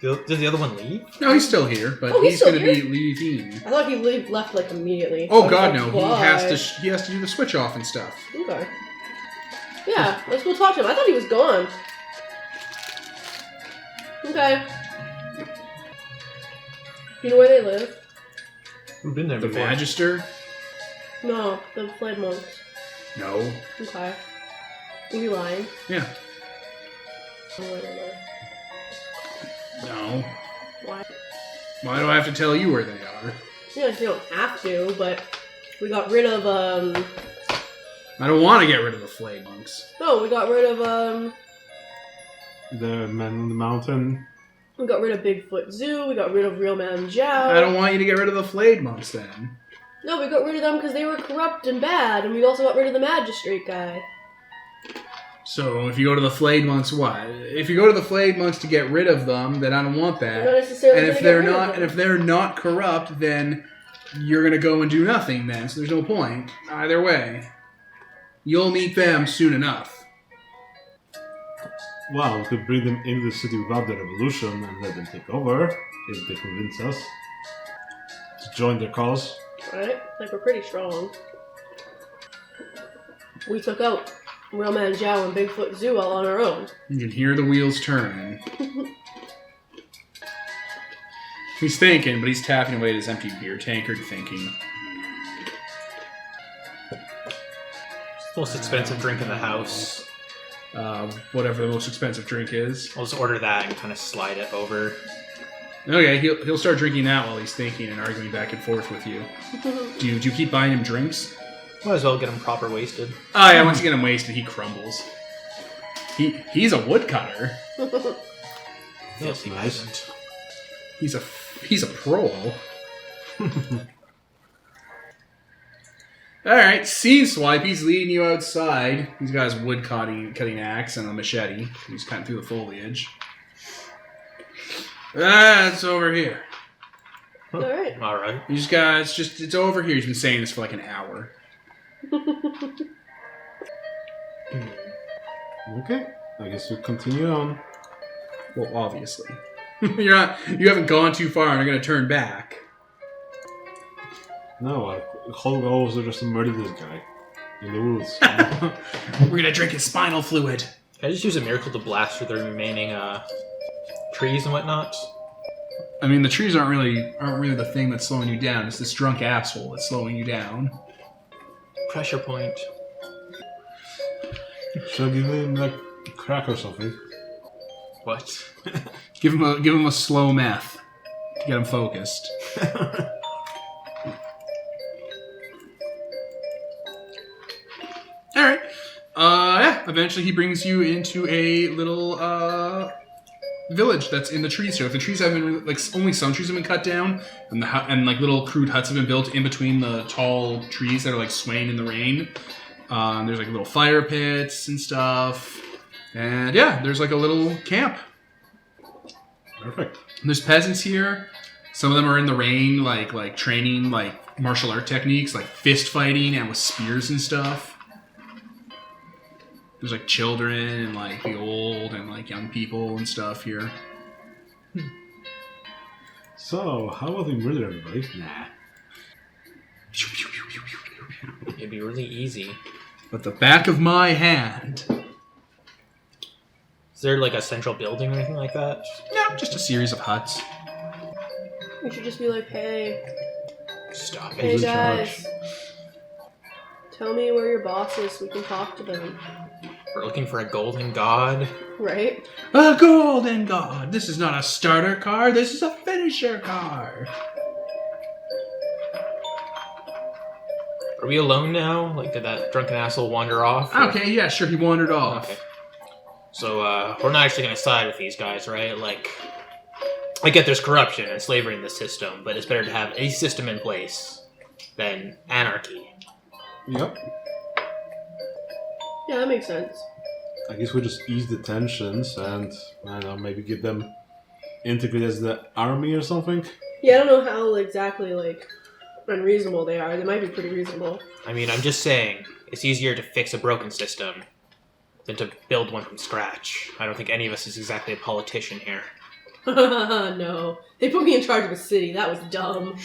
Did the other one leave? No, he's still here, but Oh, he's he's still going to here? be leaving. I thought he left, like, immediately. Oh I was god, like, no. why? He has to do the switch off and stuff. Okay. Yeah, let's go talk to him. I thought he was gone. Okay. You know where they live? We've been there The before. Magister? No, the Flayed Monks. No. Okay. Are you lying? Yeah. I don't know where they live. No. Why? Why do I have to tell you where they are? Yeah, you don't have to, but we got rid of, I don't want to get rid of the Flayed Monks. No, we got rid of, The man on the mountain. we got rid of Bigfoot Zoo, we got rid of Real Man Zhao. I don't want you to get rid of the Flayed Monks then. No, we got rid of them because they were corrupt and bad, and we also got rid of the Magistrate guy. So if you go to the Flayed Monks, what? If you go to the Flayed Monks to get rid of them, then I don't want We're not that. necessarily And if gonna they're get rid of not, them. and if they're not corrupt, then you're gonna go and do nothing. Then, so there's no point either way. You'll meet them soon enough. Well, we could bring them into the city without the revolution and let them take over if they convince us to join their cause. Right? Like, we're pretty strong. We took out Real Man Zhao and Bigfoot Zoo all on our own. You can hear the wheels turning. He's thinking, but he's tapping away at his empty beer tankard, thinking. Most expensive drink in the house. Whatever the most expensive drink is. I'll just order that and kind of slide it over. Okay, he'll start drinking that while he's thinking and arguing back and forth with you. Do you keep buying him drinks? Might as well get him proper wasted. Oh yeah, once you get him wasted, he crumbles. He's a woodcutter. That's nice. peasant. He's a pro. Alright, scene swipe. He's leading you outside. He's got his wood cutting axe and a machete. He's cutting through the foliage. It's over here. Alright. Alright. You just got it's over here. He's been saying this for like an hour. Okay, I guess we'll continue on. Well, obviously. You haven't gone too far and are gonna turn back. No, the whole goal was to just murder this guy in the woods. We're gonna drink his spinal fluid. Can I just use a miracle to blast through the remaining trees and whatnot? I mean, the trees aren't really the thing that's slowing you down. It's this drunk asshole that's slowing you down. Pressure point. Should I give him like a crack or something? What? Give him a slow meth to get him focused. All right. Yeah. Eventually, he brings you into a little village that's in the trees here. The trees haven't really, like only some trees have been cut down, and like little crude huts have been built in between the tall trees that are like swaying in the rain. There's like little fire pits and stuff, and yeah, there's like a little camp. Perfect. There's peasants here. Some of them are in the rain, like training like martial art techniques, like fist fighting and with spears and stuff. There's like children and like the old and like young people and stuff here. So, how about we murder everybody? Nah. It'd be really easy. but the back of my hand. Is there like a central building or anything like that? No, just a series of huts. We should just be like, hey, Stop hey it. Who's in guys, tell me where your boss is so we can talk to them. We're looking for a golden god. Right? A golden god. This is not a starter card. This is a finisher card. Are we alone now? Like, did that drunken asshole wander off? or- Okay, yeah, sure. He wandered off. Okay. So, we're not actually going to side with these guys, right? Like, I get there's corruption and slavery in the system, but it's better to have a system in place than anarchy. Yep. Yeah, that makes sense. I guess we just ease the tensions and, I don't know, maybe get them integrated as the army or something. Yeah, I don't know how exactly, like, unreasonable they are. They might be pretty reasonable. I mean, I'm just saying, it's easier to fix a broken system than to build one from scratch. I don't think any of us is exactly a politician here. No. They put me in charge of a city. That was dumb.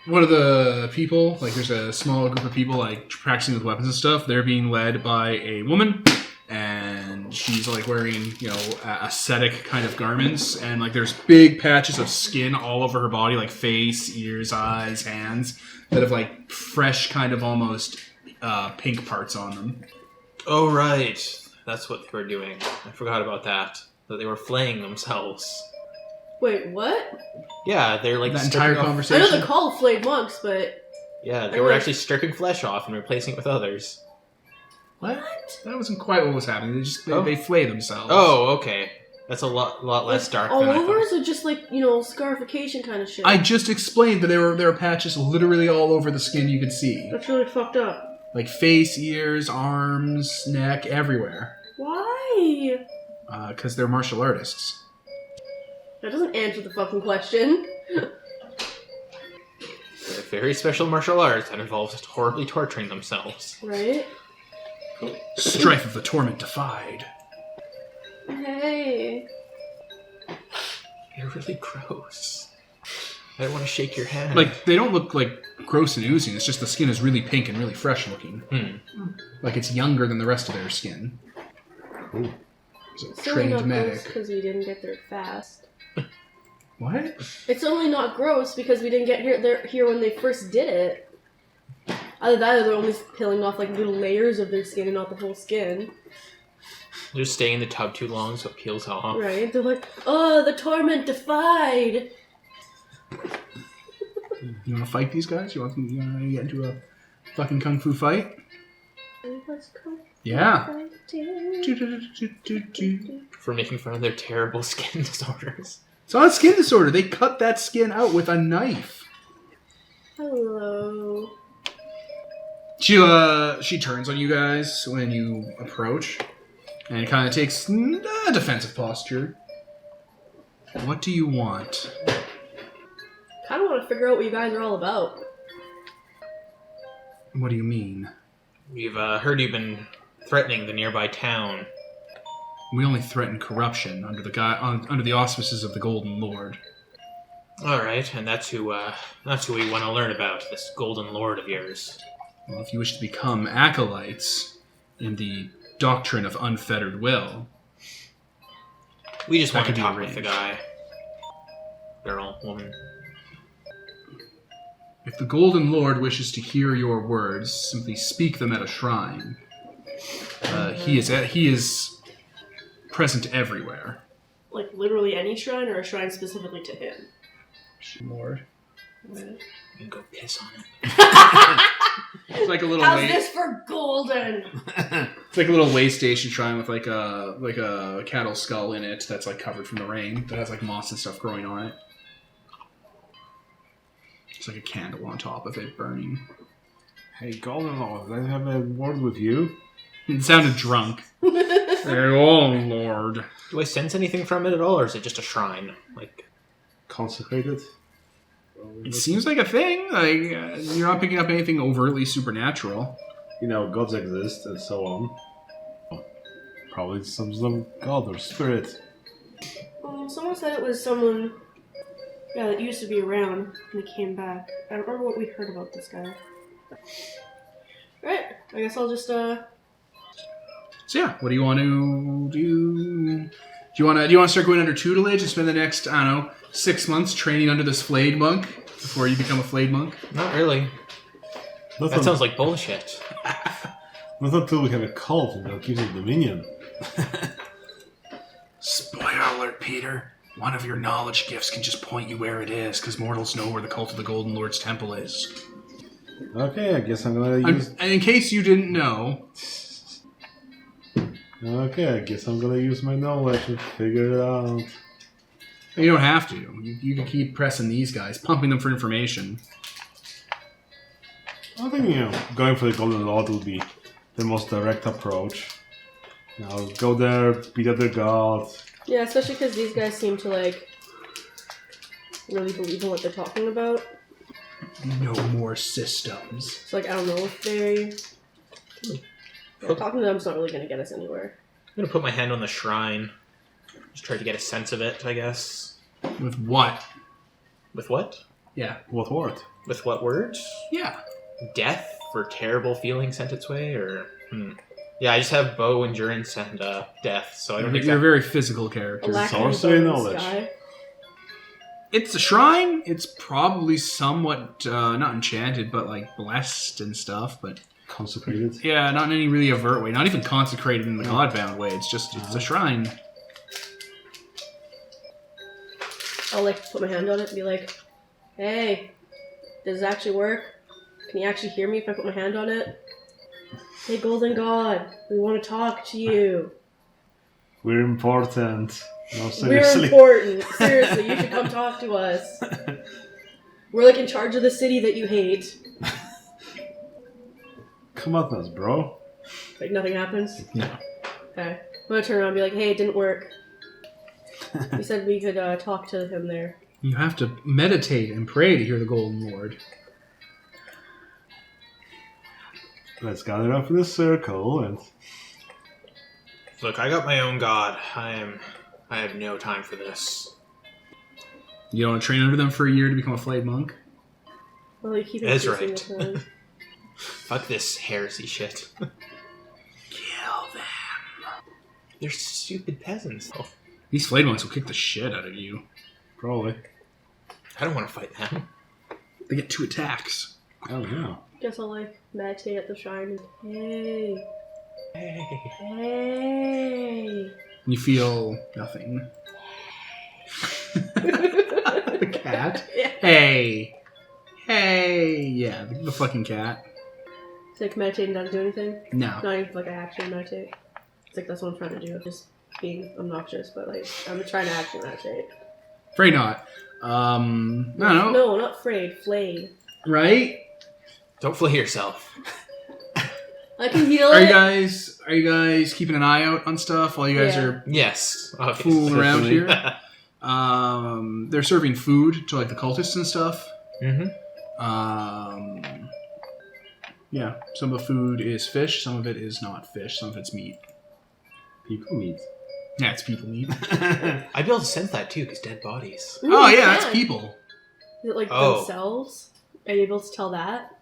One of the people, like there's a small group of people like practicing with weapons and stuff. They're being led by a woman, and she's like wearing, you know, ascetic kind of garments, and like there's big patches of skin all over her body, like face, ears, eyes, hands, that have like fresh kind of almost pink parts on them. Oh, right. That's what they were doing. I forgot about that. That they were flaying themselves. Wait, what? Yeah, they're like That entire stripping off- I conversation. know they're called Flayed Monks, but... Yeah, they I were know. actually stripping flesh off and replacing it with others. What? That wasn't quite what was happening. They just Oh. they flay themselves. Oh, okay. That's a lot less dark all than I over? thought. So just like, you know, scarification kind of shit? I just explained that there were patches literally all over the skin you could see, That's really fucked up. like face, ears, arms, neck, everywhere. Why? Because they're martial artists. That doesn't answer the fucking question. They're very special martial arts that involves horribly torturing themselves. Right? Strife of the torment defied. Hey. They're really gross. I don't want to shake your hand. Like, they don't look like gross and oozing. It's just the skin is really pink and really fresh looking. Like it's younger than the rest of their skin. Ooh. It's a It's only trained not gross medic. because we didn't get there fast. What? It's only not gross because we didn't get here when they first did it. Either that or they're only peeling off like little layers of their skin and not the whole skin. They're just staying in the tub too long so it peels off. Right? They're like, oh, the torment defied! You want to fight these guys? You want to get into a fucking kung fu fight? Let's go Yeah. fighting. For making fun of their terrible skin disorders. It's not a skin disorder. They cut that skin out with a knife. Hello. She turns on you guys when you approach, and kind of takes a defensive posture. What do you want? Kind of want to figure out what you guys are all about. What do you mean? We've heard you've been threatening the nearby town. We only threaten corruption under the auspices of the Golden Lord. All right, and that's who we want to learn about. This Golden Lord of yours. Well, if you wish to become acolytes in the doctrine of unfettered will, We just That want to could be talk with the arranged. guy. Girl, woman. if the Golden Lord wishes to hear your words, simply speak them at a shrine. He is present everywhere. Like literally any shrine or a shrine specifically to him? Lord. You can go piss on it. It's like a little How's this for golden? It's like a little way station shrine with like a cattle skull in it that's like covered from the rain that has like moss and stuff growing on it. It's like a candle on top of it burning. Hey, Golden Lord, can I have a word with you? It sounded drunk. Oh Lord. Do I sense anything from it at all, or is it just a shrine? Like, Consecrated? It seems like a thing. Like you're not picking up anything overtly supernatural. You know, gods exist and so on. Probably some god or spirit. Someone said it was someone Yeah, that used to be around, and they came back. I don't remember what we heard about this guy. Right, I guess I'll just, So yeah, what do you want to do? Do you want to start going under tutelage and spend the next, I don't know, 6 months training under this Flayed Monk before you become a Flayed Monk? Not really. That sounds like bullshit. Not until we have a cult and they'll give us dominion. Spoiler alert, Peter. One of your knowledge gifts can just point you where it is, because mortals know where the cult of the Golden Lord's temple is. Okay, I guess I'm gonna use... And in case you didn't know... Okay, I guess I'm gonna use my knowledge and figure it out. You don't have to. You can keep pressing these guys, pumping them for information. I think, going for the Golden Lord will be the most direct approach. Go there, beat up their god. yeah, especially because these guys seem to, like, really believe in what they're talking about. No more systems. It's like, I don't know if talking to them's not really going to get us anywhere. I'm gonna put my hand on the shrine. Just try to get a sense of it, I guess. With what? With what? Yeah. What word? With what words? Yeah. Death for terrible feeling sent its way, or yeah, I just have bow endurance and death, so I don't You're a very physical character. Sorcery knowledge. It's a shrine. It's probably somewhat not enchanted, but like blessed and stuff. But Consecrated. yeah, not in any really overt way. Not even consecrated in the Godbound way. It's just it's a shrine. I'll, like, put my hand on it and be like, hey, does it actually work? Can you actually hear me if I put my hand on it? Hey, Golden God, we want to talk to you. We're important. No, We're seriously. important. Seriously, you should come talk to us. We're, like, in charge of the city that you hate. Come at us, bro. Like, nothing happens? No. Okay. I'm gonna turn around and be like, hey, it didn't work. You said we could talk to him there. You have to meditate and pray to hear the Golden Lord. Let's gather up in a circle and... Look, I got my own god. I have no time for this. You don't want to train under them for a year to become a Flayed Monk? Well, you keep That's increasing right. the time. Fuck this heresy shit. Kill them. They're stupid peasants. Oh, These Flayed Monks will kick the shit out of you. Probably. I don't want to fight them. They get 2 attacks. Oh, yeah. Guess I'll, like, meditate at the shrine and, hey, Hey. And you feel nothing. The cat? Yeah. Hey. Hey. Yeah, the fucking cat. It's like meditating doesn't do anything. No. Not even like I actually meditate. It's like that's what I'm trying to do. Just being obnoxious, but like I'm trying to actually meditate. Afraid not. I don't know. No, not afraid. Flayed. Right? Don't flay yourself. I can heal Are it. you guys keeping an eye out on stuff while you guys Yeah. are Yes, obviously. fooling around Definitely. here? They're serving food to like the cultists and stuff. Mm-hmm. Yeah, some of the food is fish, some of it is not fish, some of it's meat. People meet. Yeah, it's people meat. I'd be able to sense that too, because dead bodies. Ooh, Oh you yeah, that's can. people. Is it like Oh. themselves? Are you able to tell that?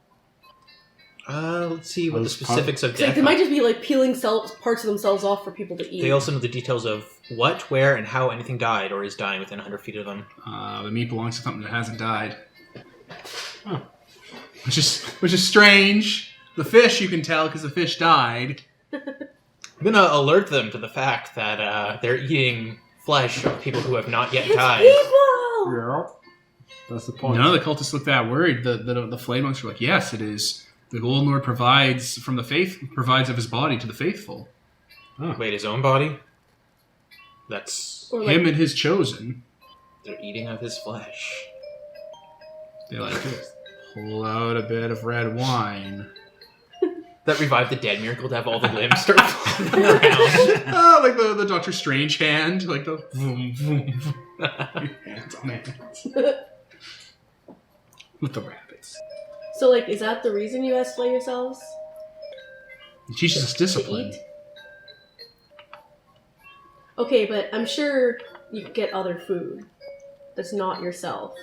Let's see what the Those specifics of It's like death they are. might just be like peeling parts of themselves off for people to eat. They also know the details of what, where, and how anything died or is dying within 100 feet of them. The meat belongs to something that hasn't died. Huh. Which is strange. The fish you can tell because the fish died. I'm gonna alert them to the fact that they're eating flesh of people who have not yet It's died. people! Yeah. That's the point. None of the cultists look that worried. The Flayed Monks are like, yes, it is. The Golden Lord provides of his body to the faithful. Wait, his own body? That's... Or like, Him and his chosen. They're eating of his flesh. They like to pull out a bit of red wine. That revived the dead miracle to have all the limbs start floating around. Oh, like the Doctor Strange hand, like the vroom, vroom, vroom. Hands on hands. With the rabbits. so like, is that the reason you guys slay yourselves? It teaches us To discipline. eat? Okay, but I'm sure you could get other food. that's not yourself?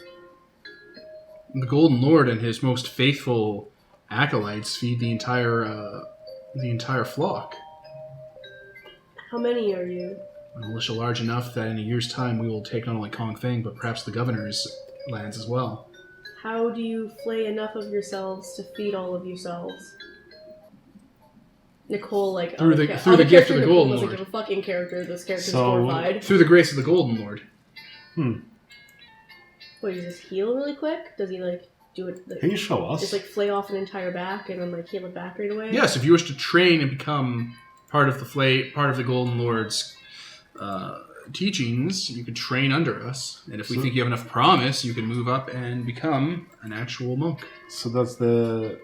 The Golden Lord and his most faithful acolytes feed the entire flock. How many are you? A militia large enough that in a year's time we will take not only Kong Feng, but perhaps the governor's lands as well. How do you flay enough of yourselves to feed all of yourselves? Nicole, like, Through the gift of the Golden doesn't Lord. give a fucking character. This character's So- horrified. Through the grace of the Golden Lord. Wait, does this heal really quick? Does he, like, do it, like, Can you show us? just, like, flay off an entire back and then, like, heal it back right away? Yes, if you wish to train and become part of the Golden Lord's teachings, you could train under us. And if we think you have enough promise, you can move up and become an actual monk. So that's the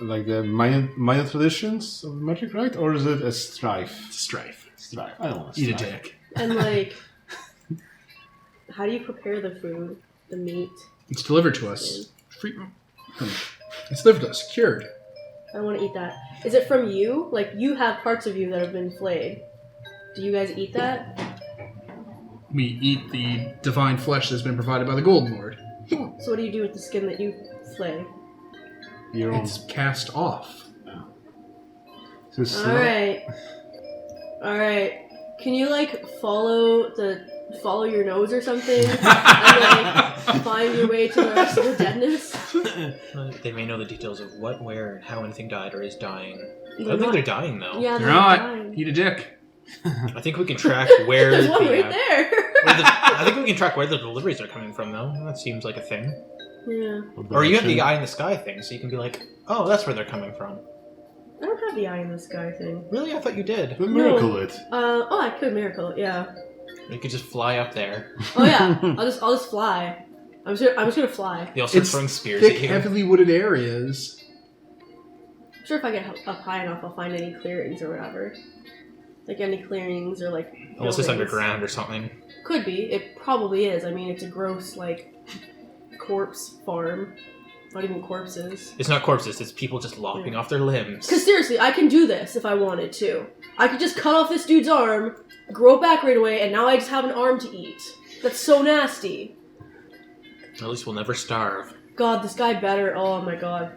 Mayan traditions of magic, right? Or is it a strife? It's strife. Strife. I don't want Eat a strife. dick. And, like, how do you prepare the food? The meat? It's delivered to us. Free. It's delivered to us, cured. I don't want to eat that. Is it from you? Like, you have parts of you that have been flayed. Do you guys eat that? We eat the divine flesh that's been provided by the Golden Lord. So what do you do with the skin that you flay? Your own. It's cast off. So it's Alright. Can you, like, follow your nose or something? And, like, find your way to the rest of the deadness? They may know the details of what, where, and how anything died or is dying. I They're don't think not- they're dying, though. Yeah, They're they're not. dying. Eat a dick. I think we can track where There's one the, right there. I think we can track where the deliveries are coming from, though. That seems like a thing. Yeah. Or you have the eye in the sky thing, so you can be like, oh, that's where they're coming from. I don't have the eye in the sky thing. Really? I thought you did. The miracle it. I could miracle it, yeah. You could just fly up there. Oh yeah, I'll just fly. I'm just gonna fly. They all start It's throwing spears Thick, at you. heavily wooded areas. I'm sure if I get up high enough, I'll find any clearings or whatever. Like any clearings or like. Unless it's buildings. underground or something. Could be. It probably is. I mean, it's a gross like corpse farm. Not even corpses. It's not corpses, it's people just lopping off their limbs. Because seriously, I can do this if I wanted to. I could just cut off this dude's arm, grow it back right away, and now I just have an arm to eat. That's so nasty. At least we'll never starve. God, this guy better. Oh my god.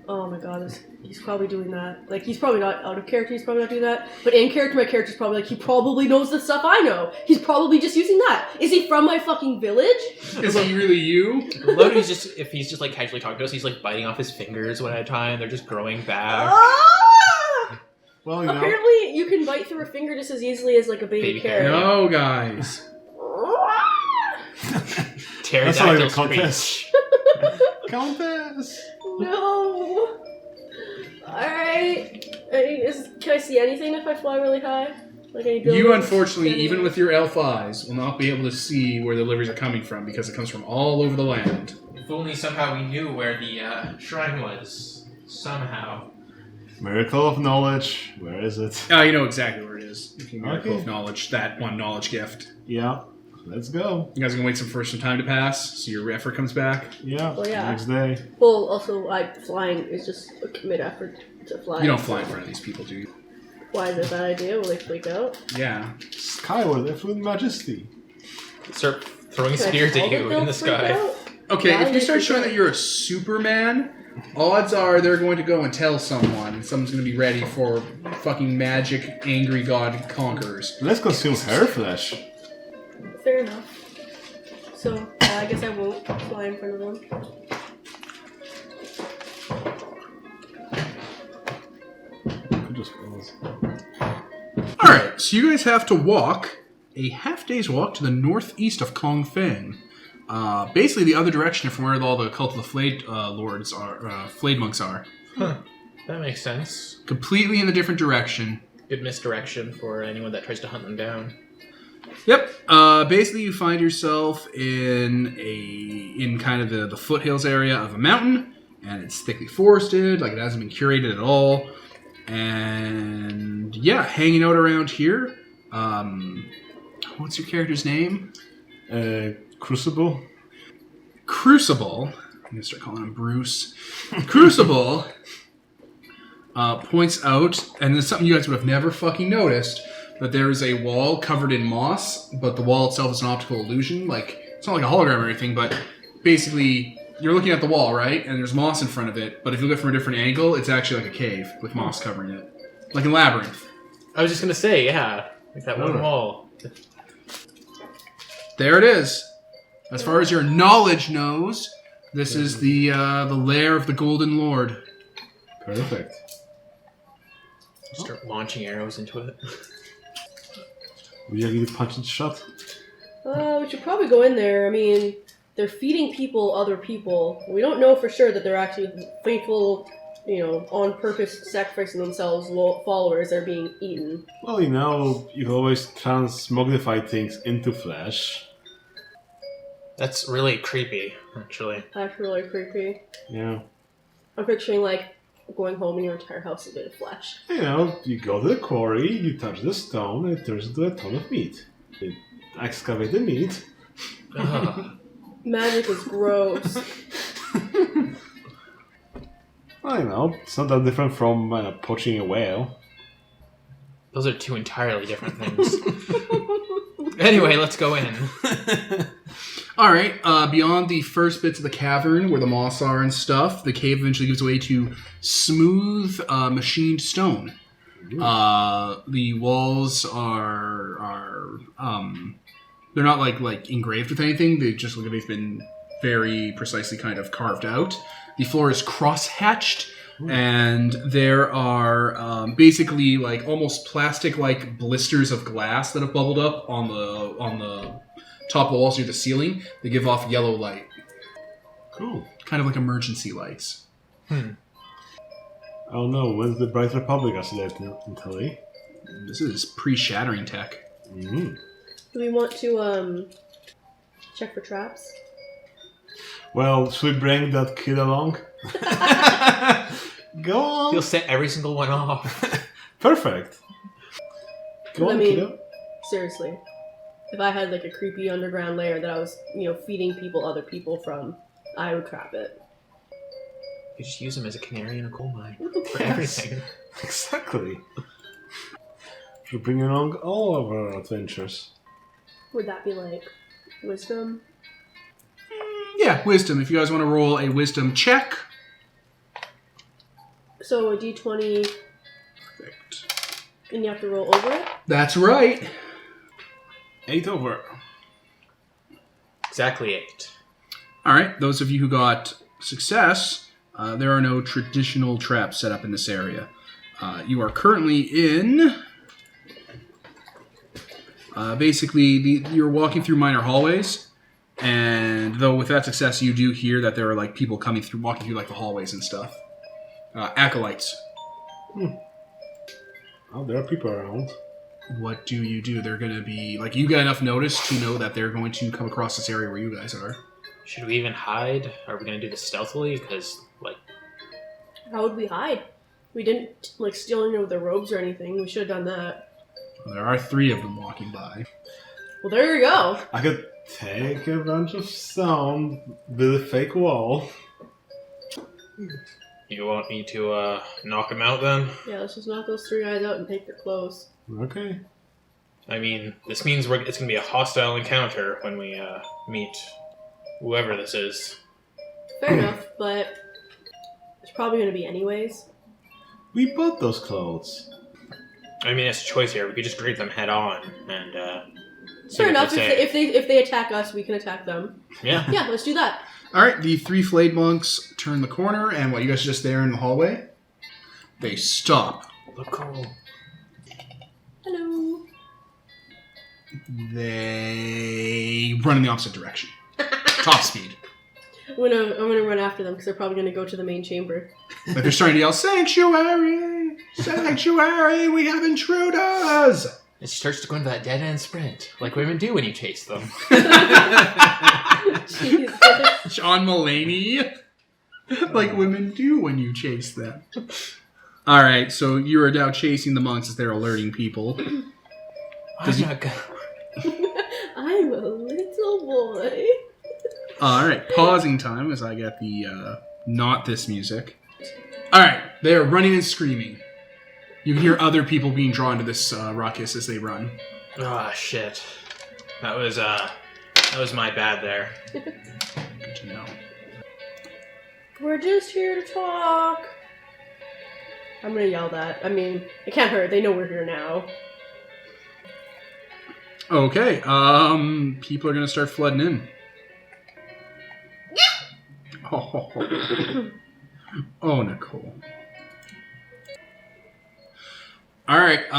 Oh my god, he's probably doing that. Like, he's probably not out of character, he's probably not doing that. But in character, my character's probably like, he probably knows the stuff I know. He's probably just using that. Is he from my fucking village? Is he really you? Look, if he's just like casually talking to us, he's like biting off his fingers one at a time, they're just growing back. Ah! Well, you know. Apparently, you can bite through a finger just as easily as like a baby Baby carrot. No, guys. That's not even Pterodactyl a contest. screech. Countess! No. Alright. Can I see anything if I fly really high? Like any buildings? You, unfortunately, Any- even with your elf eyes, will not be able to see where the deliveries are coming from because it comes from all over the land. If only somehow we knew where the shrine was. Somehow. Miracle of knowledge. Where is it? You know exactly where it is. If you miracle Okay. of knowledge, that one knowledge gift. Yeah. Let's go. You guys are gonna wait for some time to pass, so your effort comes back. Yeah. Well, yeah. Next day. Well, also, flying is just a commit effort to fly. You don't fly in front of these people, do you? Why is it a bad idea? Will they freak out? Yeah. Skyward, affluent majesty. Start throwing Can I spears tell at that you they'll in the freak sky. out? Okay, Why if would you they start freak showing out? that you're a Superman, odds are they're going to go and tell someone. Someone's going to be ready for fucking magic, angry god conquerors. Let's consume her flesh. Fair enough. So, I guess I won't fly in front of them. Could just pause. Alright, so you guys have to walk a half day's walk to the northeast of Kong Feng. Basically the other direction from where all the cult of the Flayed Lords are, Flayed Monks are. Huh. That makes sense. Completely in a different direction. Good misdirection for anyone that tries to hunt them down. Yep. Basically, you find yourself in kind of the foothills area of a mountain, and it's thickly forested, like it hasn't been curated at all. And yeah, hanging out around here. What's your character's name? Crucible. Crucible. I'm gonna start calling him Bruce. Crucible points out, and it's something you guys would have never fucking noticed, that there is a wall covered in moss, but the wall itself is an optical illusion. Like, it's not like a hologram or anything, but basically you're looking at the wall, right? And there's moss in front of it, but if you look from a different angle, it's actually like a cave with moss covering it. Like in Labyrinth. I was just gonna say, yeah. Like that one wall. There it is. As far as your knowledge knows, this is the lair of the Golden Lord. Perfect. Start launching arrows into it. Would you like to punch it shut? We should probably go in there. I mean, they're feeding people other people. We don't know for sure that they're actually faithful, on purpose sacrificing themselves followers that are being eaten. Well, you can always transmogrify things into flesh. That's really creepy, actually. That's really creepy. Yeah. I'm picturing, going home and your entire house is made of flesh. You go to the quarry, you touch the stone, and it turns into a ton of meat. You excavate the meat. Magic is gross. It's not that different from poaching a whale. Those are two entirely different things. Anyway, let's go in. Alright, beyond the first bits of the cavern where the moss are and stuff, the cave eventually gives way to smooth, machined stone. The walls are they're not like engraved with anything, they just look like they've been very precisely kind of carved out. The floor is cross-hatched, and there are basically almost plastic-like blisters of glass that have bubbled up on the top of the walls near the ceiling. They give off yellow light. Cool. Kind of like emergency lights. Oh no, when's the Bright Republic until This is pre-shattering tech. Mm-hmm. Do we want to check for traps? Well, should we bring that kid along? Go on. He'll set every single one off. Perfect. Go on, kiddo. Seriously. If I had a creepy underground lair that I was, feeding people other people from, I would trap it. You just use him as a canary in a coal mine for Yes. everything. Exactly. Should bring along all of our adventures. Would that be wisdom? Yeah, wisdom. If you guys want to roll a wisdom check. So a d20, Perfect. and you have to roll over it? That's right. 8 over. Exactly 8. Alright, those of you who got success, there are no traditional traps set up in this area. You are currently in... you're walking through minor hallways, and though with that success, you do hear that there are people walking through the hallways and stuff. Acolytes. Oh, there are people around. What do you do? They're going to be you got enough notice to know that they're going to come across this area where you guys are. Should we even hide? Are we going to do this stealthily? Because, How would we hide? We didn't, steal any of their robes or anything. We should have done that. Well, there are 3 of them walking by. Well, there you go. I could take a bunch of stone, build a fake wall. you want me to knock him out then? Yeah, let's just knock those 3 guys out and take their clothes. Okay. I mean, this means it's going to be a hostile encounter when we meet whoever this is. Fair enough, but it's probably going to be anyways. We bought those clothes. I mean, it's a choice here. We could just greet them head on and see Fair what enough. they say. If they attack us, we can attack them. Yeah. Yeah, let's do that. Alright, the 3 Flayed Monks turn the corner, and you guys are just there in the hallway? They stop. Look cool. Hello. They run in the opposite direction. Top speed. I'm gonna run after them because they're probably gonna go to the main chamber. They're starting to yell, "Sanctuary! Sanctuary! We have intruders!" It starts to go into that dead-end sprint, like women do when you chase them. Jesus. John Mulaney. Like women do when you chase them. Alright, so you are now chasing the monks as they're alerting people. I'm not gonna... I'm a little boy. Alright, pausing time as I get the, not this music. Alright, they are running and screaming. You can hear other people being drawn to this ruckus as they run. Ah, shit. That was That was my bad there. Good to know. We're just here to talk. I'm gonna yell that. I mean, it can't hurt. They know we're here now. Okay, people are gonna start flooding in. Oh, Nicole. Alright,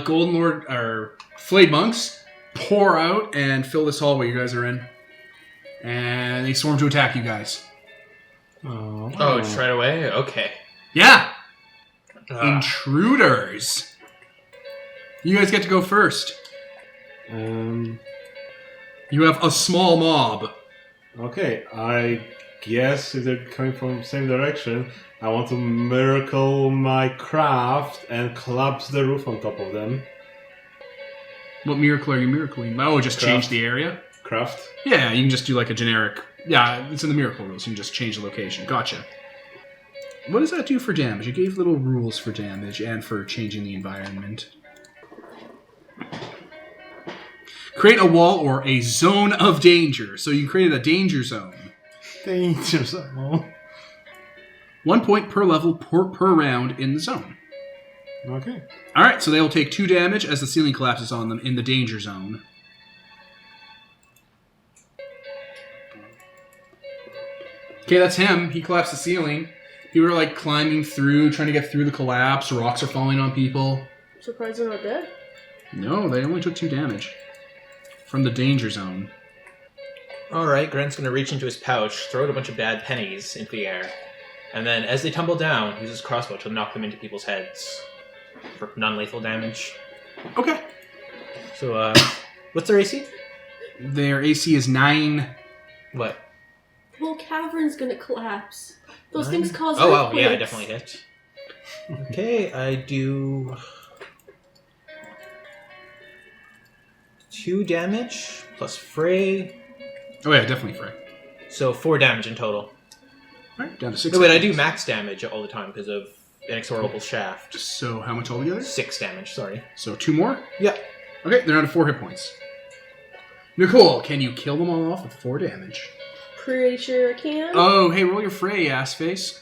Golden Lord, or Flayed Monks, pour out and fill this hallway you guys are in. And they swarm to attack you guys. Oh, it's right away? Okay. Yeah! Ah. Intruders! You guys get to go first. Um, You have a small mob. okay, I guess if they're coming from the same direction, I want to miracle my craft and collapse the roof on top of them. What miracle are you miracling? Oh, just Craft. change the area? Craft. Yeah, you can just do like a generic... Yeah, it's in the miracle rules. You can just change the location. Gotcha. What does that do for damage? It gave little rules for damage and for changing the environment. Create a wall or a zone of danger. So you created a danger zone. Danger zone. 1 point per level per round in the zone. Okay. Alright, so they will take 2 damage as the ceiling collapses on them in the danger zone. Okay, that's him. He collapsed the ceiling. People are like climbing through, trying to get through the collapse. Rocks are falling on people. Surprised they're not dead. No, they only took 2 damage from the danger zone. Alright, Grant's gonna reach into his pouch, throw out a bunch of bad pennies into the air, and then as they tumble down, use his crossbow to knock them into people's heads for non-lethal damage. Okay. So, what's their AC? Their AC is 9. What? The whole cavern's gonna collapse. Those 9? things cause Oh, wow, earthquakes. yeah, I definitely hit. Okay, I do 2 damage plus fray, Oh yeah, definitely Frey. so 4 damage in total. Alright, down to 6. No, wait, I do max damage all the time because of Inexorable Shaft. So how much altogether? 6 damage, sorry. So 2 more? Yeah. Okay, they're down to 4 hit points. Nicole, can you kill them all off with 4 damage? Pretty sure I can. Oh, hey, roll your Frey, ass face.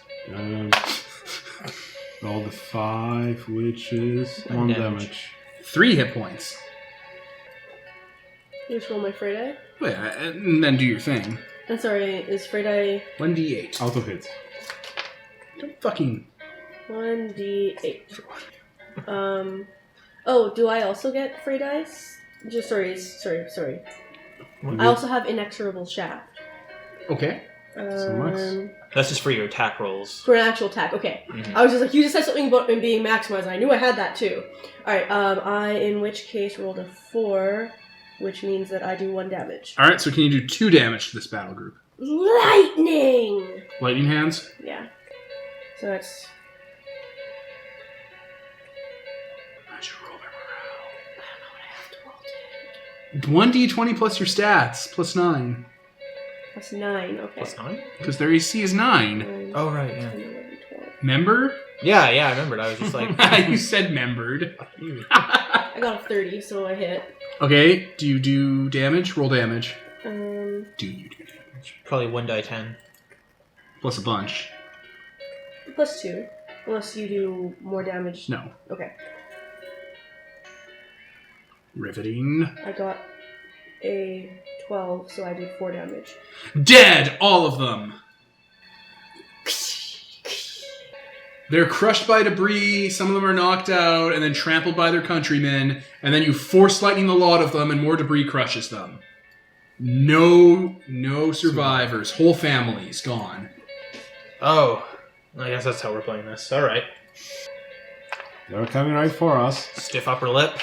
Roll the 5, which is 1 damage. 3 hit points. You just roll my Frey die. Oh, yeah, and then do your thing. I'm sorry, is Frey die 1d8. Out of hit. Don't fucking... 1d8? Oh, do I also get Frey dice? Just sorry. I also have Inexorable Shaft. Okay. max. That's just for your attack rolls. For an actual attack, okay. Mhm. I was just like, you just said something about it being maximized, and I knew I had that too. Alright, I, in which case, rolled a 4, which means that I do 1 damage. Alright, so can you do 2 damage to this battle group? Lightning! Lightning hands? Yeah. So that's... How'd you roll their I don't know what I have to roll morale? 1d20 plus your stats, plus 9. That's 9, okay. Plus 9? Because their AC is 9. 9, Oh, right, yeah. 10, 11, 12. Member? Yeah, I remembered. I was just like... You said membered. I got a 30, so I hit. Okay, do you do damage? Roll damage. Um, Do you do damage? Probably 1 die 10. Plus a bunch. plus 2. Unless you do more damage. No. Okay. Riveting. I got a 12, so I did 4 damage. Dead! All of them! They're crushed by debris, some of them are knocked out, and then trampled by their countrymen, and then you force lightning the lot of them, and more debris crushes them. No survivors. Whole families gone. Oh, I guess that's how we're playing this. Alright. They're coming right for us. Stiff upper lip.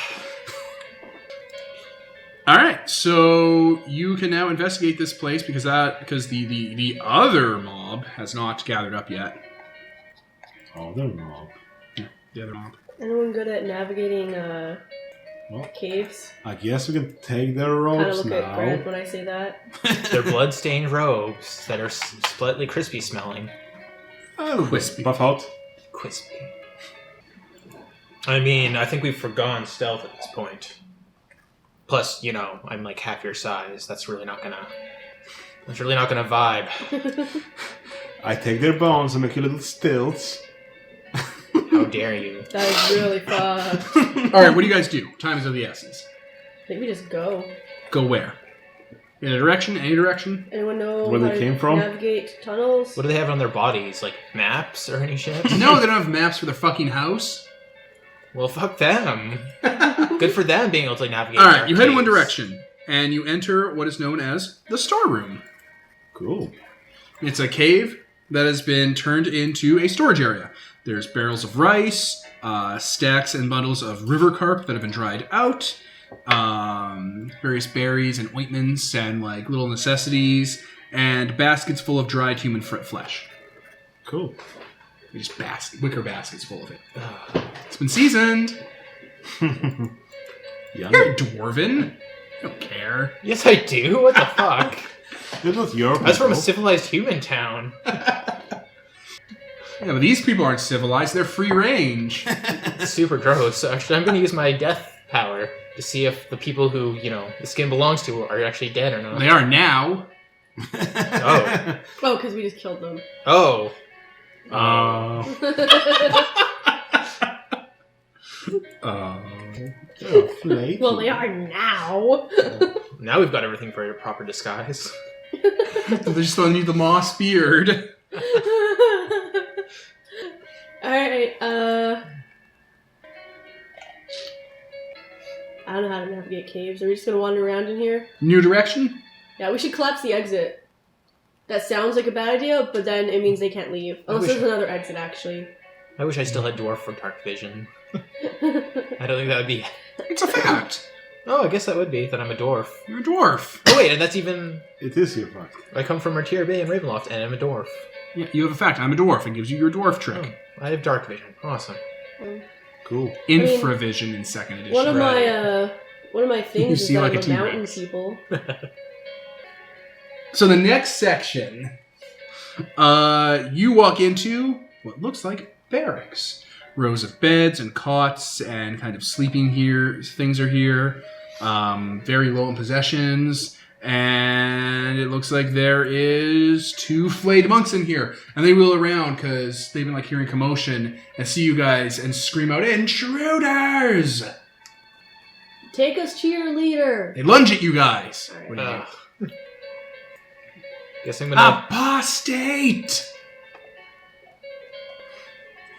Alright, so you can now investigate this place because the other mob has not gathered up yet. Oh, they're mob. The other mob. Anyone good at navigating caves? I guess we can take their Kind of ropes look at Grant now. when I say that. Their blood-stained robes that are slightly crispy smelling. Oh, wispy. Buff out. Crispy. I mean, I think we've forgone stealth at this point. Plus, you know, I'm like half your size. That's really not gonna vibe. I take their bones and make you little stilts. How dare you? That is really fucked. All right, what do you guys do? Time is of the essence. I think we just go. Go where? In a direction? Any direction? Anyone know Where how they to came from? navigate tunnels? What do they have on their bodies? Like maps or any shit? No, they don't have maps for their fucking house. Well, fuck them. Good for them being able to navigate. All right, you head in one caves. direction, and you enter what is known as the storeroom. Cool. It's a cave that has been turned into a storage area. There's barrels of rice, stacks and bundles of river carp that have been dried out, various berries and ointments and like little necessities, and baskets full of dried human flesh. Cool. Just wicker baskets full of it. It's been seasoned. Yummy. You're dwarven. I don't care. Yes, I do. What the fuck? They're not your people. That's from a civilized human town. Yeah, but these people aren't civilized. They're free range. It's super gross. Actually, I'm going to use my death power to see if the people who, you know, the skin belongs to are actually dead or not. They are now. Oh. Oh, because we just killed them. Oh. Flayed. Well, they are now. Now we've got everything for a proper disguise. They just don't need the moss beard. Alright, I don't know how to navigate caves. Are we just gonna wander around in here? New direction? Yeah, we should collapse the exit. That sounds like a bad idea, but then it means they can't leave. Unless wish- there's another exit, actually. I wish I still had dwarf for dark vision. I don't think that would be... It's a fact. Oh, I guess that would be, that I'm a dwarf. You're a dwarf. Oh wait, and that's even... It is your fact. I come from Martyr Bay and Ravenloft, and I'm a dwarf. Yeah, you have a fact. I'm a dwarf. It gives you your dwarf trick. Oh, I have dark vision. Awesome. Cool. Infravision in second edition. One of my things You is see that like I'm a a mountain T-Rex. people. So the next section, you walk into what looks like barracks. Rows of beds and cots and kind of sleeping here things are here. Very low in possessions. And it looks like there is 2 flayed monks in here. And they wheel around because they've been like hearing commotion and see you guys and scream out, "Intruders!" Take us to your leader. They lunge at you guys. Alright. What do you do? Guess I'm gonna... Apostate!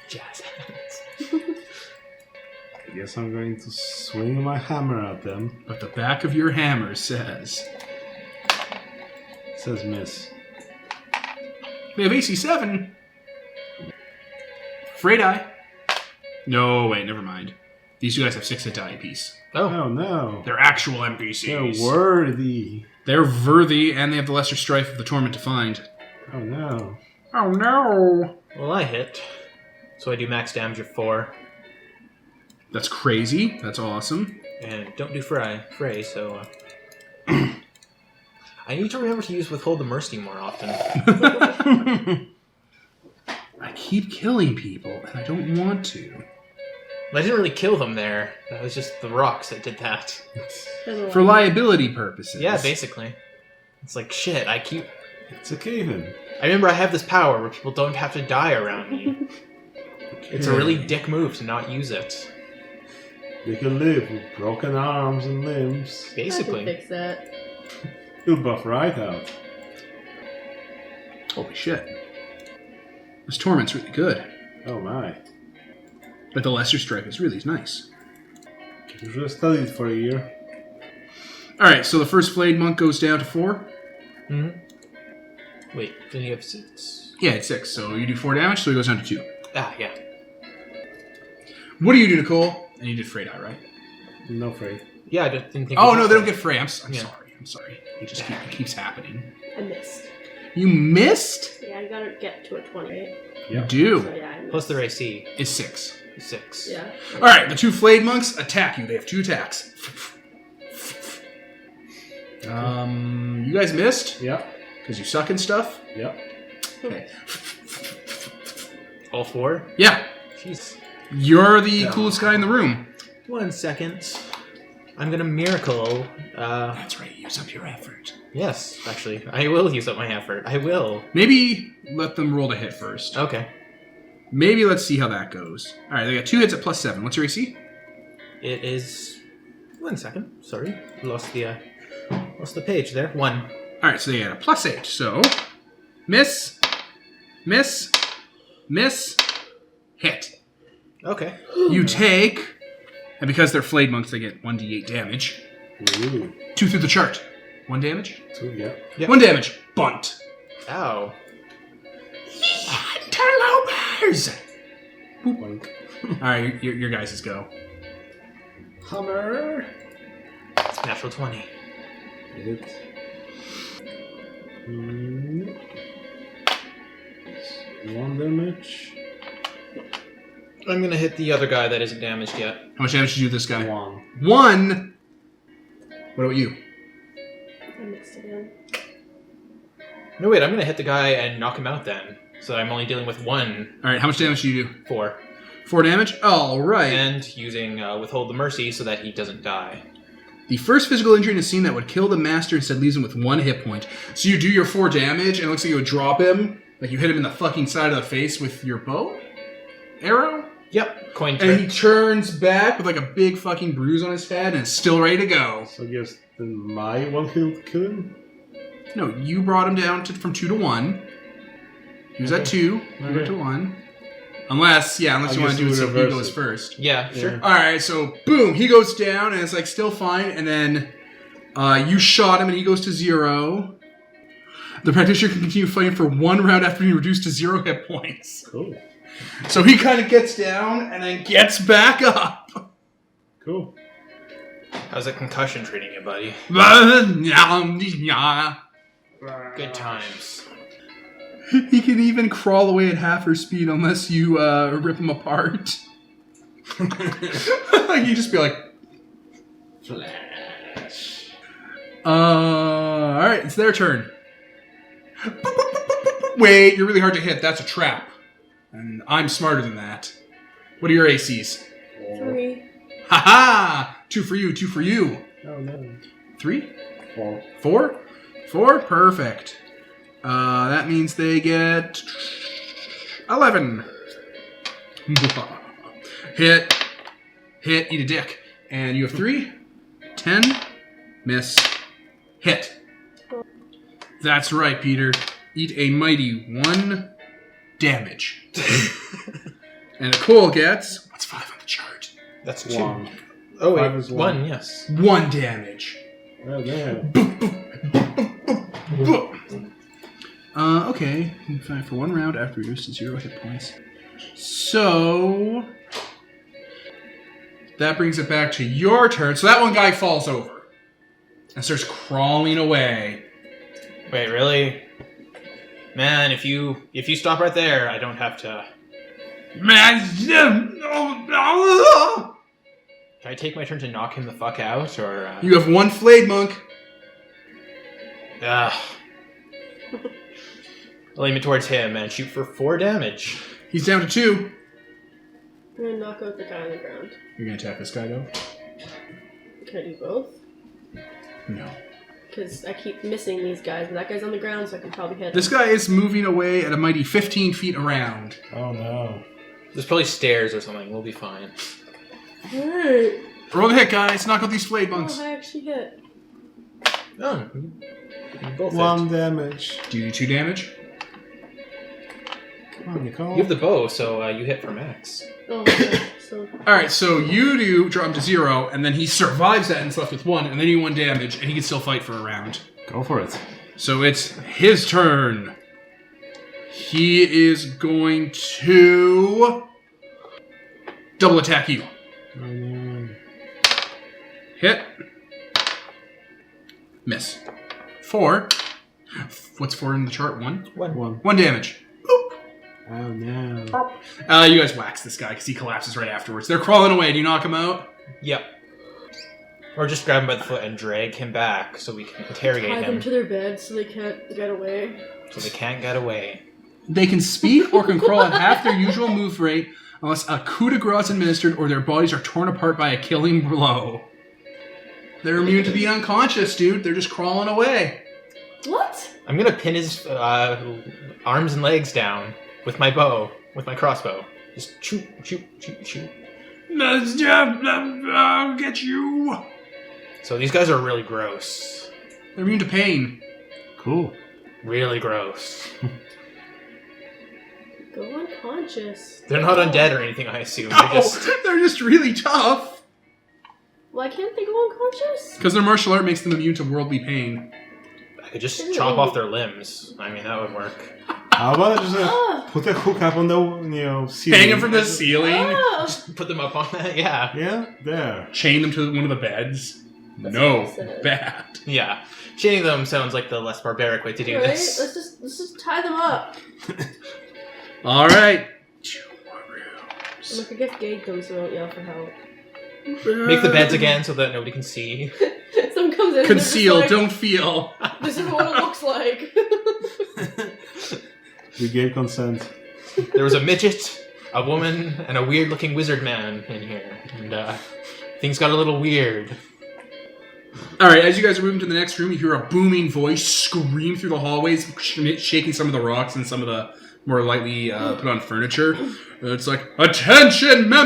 Jazz hands. I guess I'm going to swing my hammer at them. But the back of your hammer says, It says miss. "We have AC 7. Afraid I." No, wait, never mind. These 2 guys have 6 hit die apiece. Oh. Oh no. They're actual NPCs. They're worthy. They're worthy, and they have the lesser strife of the torment to find. Oh no. Oh no! Well, I hit. So I do max damage of 4. That's crazy. That's awesome. And don't do fray, so... I need to remember to use Withhold the Mercy more often. I keep killing people, and I don't want to. I didn't really kill them there. That was just the rocks that did that. For liability purposes. Yeah, basically. It's like, shit, It's a cave-in. I remember I have this power where people don't have to die around me. It's a really dick move to not use it. They can live with broken arms and limbs. I can Basically. fix that. You'll buff right out. Holy shit. This torment's really good. Oh my. But the lesser strife is really nice. You should have studied for a year. Alright, so the first flayed monk goes down to 4. Mm-hmm. Wait, then you have 6. Yeah, it's 6, so you do 4 damage, so he goes down to 2. Ah, yeah. What do you do, Nicole? And you did Frey die, right? No fray. Yeah, I didn't think... Oh, no, they don't get Frey. I'm Yeah. sorry. I'm sorry. It keeps happening. I missed. You missed? Yeah, you gotta get to a 20, right? You do. So yeah, I missed. Plus their AC Is 6. is 6. Yeah. Alright, the 2 flayed monks attack you. They have 2 attacks. You guys missed? Yep. Because you suck and stuff? Yep. Okay. All 4? Yeah. Jeez. You're the coolest guy in the room. 1 second. I'm gonna miracle. That's right. Use up your effort. Yes, actually, I will use up my effort. I will. Maybe let them roll to hit first. Okay. Maybe let's see how that goes. All right, they got 2 hits at +7. What's your AC? It is. 1 second. Sorry, lost the page there. 1. All right, so they had a +8. So miss, miss, miss, hit. Okay. You take, and because they're Flayed Monks, they get 1d8 damage. Ooh. 2 through the chart. 1 damage. 2, yeah. Yep. 1 damage. Bunt. Ow. Interlopers! Boink. All right, your guys' go. Hammer. It's natural 20. Hit. It's 1 damage. I'm gonna hit the other guy that isn't damaged yet. How much damage did you do this guy? 1. 1. What about you? I mixed it in. No, wait, I'm gonna hit the guy and knock him out then. So I'm only dealing with 1, All right, how much damage do you do? 4. 4 damage? All right. And using Withhold the Mercy so that he doesn't die. The first physical injury in a scene that would kill the master instead leaves him with 1 hit point. So you do your 4 damage, and it looks like you would drop him. Like you hit him in the fucking side of the face with your bow? Arrow? Yep, coin And trick. he turns back with like a big fucking bruise on his head and is still ready to go. So I guess then my 1 kill him? No, you brought him down from 2 to 1. He was at 2. You went Okay. to 1. Unless you I want guess to do it we so he reverse goes it. first. Yeah, sure. Yeah. Alright, so boom, he goes down and it's like still fine, and then you shot him and he goes to 0. The practitioner can continue fighting for 1 round after being reduced to 0 hit points. Cool. So he kind of gets down and then gets back up. Cool. How's that concussion treating you, buddy? Good times. He can even crawl away at half her speed unless you rip him apart. Like you just be like, Flash. alright, it's their turn. Wait, you're really hard to hit. That's a trap. And I'm smarter than that. What are your ACs? 3. Haha! 2 for you, 2 for you. Oh no. 3? 4. 4? 4? Perfect. That means they get 11. Hit. Hit. Eat a dick. And you have 3. 10. Miss. Hit. That's right, Peter. Eat a mighty 1 damage. And Nicole gets... What's 5 on the chart? That's 2. 1. Oh, wait. 5 is 1. 1, yes. 1 damage. Oh damn. Okay. 5 for 1 round after reduced to 0 hit points. So... that brings it back to your turn. So that one guy falls over. And starts crawling away. Wait, really? Man, if you stop right there, I don't have to... Man, Can I take my turn to knock him the fuck out, or... you have 1 Flayed Monk. I'll aim it towards him and shoot for 4 damage. He's down to 2. I'm gonna knock out the guy on the ground. You're gonna attack this guy, though? Can I do both? No. Because I keep missing these guys, but that guy's on the ground, so I can probably hit This him. guy is moving away at a mighty 15 feet around. Oh no. There's probably stairs or something. We'll be fine. Alright. Roll the hit, guys. Knock out these Flayed Monks. Oh, I actually hit. Oh, you both 1 hit. damage. Do you do 2 damage? Come on, Nicole. You have the bow, so you hit for max. Oh, okay. So, Alright, so you do drop him to 0, and then he survives that and is left with 1, and then you 1 damage, and he can still fight for a round. Go for it. So it's his turn. He is going to double attack you. Oh no. Hit. Miss. 4. What's 4 in the chart? 1? 1. 1 damage. Oh no. You guys wax this guy because he collapses right afterwards. They're crawling away. Do you knock him out? Yep. Or just grab him by the foot and drag him back so we can interrogate tie them him. to their bed so they can't get away. So they can't get away. They can speak or can crawl at half their usual move rate unless a coup de grace is administered or their bodies are torn apart by a killing blow. They're immune to being unconscious, dude. They're just crawling away. What? I'm gonna pin his arms and legs down with my bow, with my crossbow. Just shoot, shoot, shoot, shoot. I'll get you. So these guys are really gross. They're immune to pain. Cool. Really gross. Go unconscious. They're not undead or anything, I assume. They're just really tough. Why can't they go unconscious? Because their martial art makes them immune to worldly pain. I could just chop off their limbs. I mean, that would work. How about I just put a hook up on the, ceiling? Hang them from the ceiling. Just put them up on that, yeah. Yeah, there. Chain them to one of the beds. That's No, what I said. bad. Yeah. Chaining them sounds like the less barbaric way to do Right? this. Let's just tie them up. All right. 2 more rooms. Look, I guess Gage comes and won't yell for help. Make the beds again so that nobody can see. Someone comes in. Conceal, and they're don't feel. just like, this is what it looks like. We gave consent. There was a midget, a woman, and a weird-looking wizard man in here. And things got a little weird. All right, as you guys are moving to the next room, you hear a booming voice scream through the hallways, shaking some of the rocks and some of the more lightly put on furniture. It's like, attention, my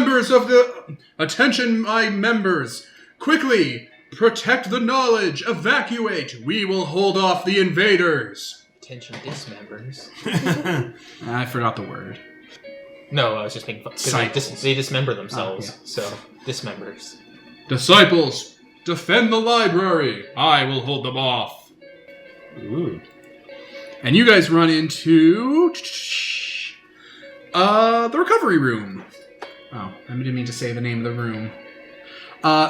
members! Quickly, protect the knowledge, evacuate! We will hold off the invaders! Attention dismembers. I forgot the word. No, I was just making fun. 'Cause they dismember themselves, so dismembers. Disciples, defend the library! I will hold them off. Ooh. And you guys run into the recovery room. Oh, I didn't mean to say the name of the room.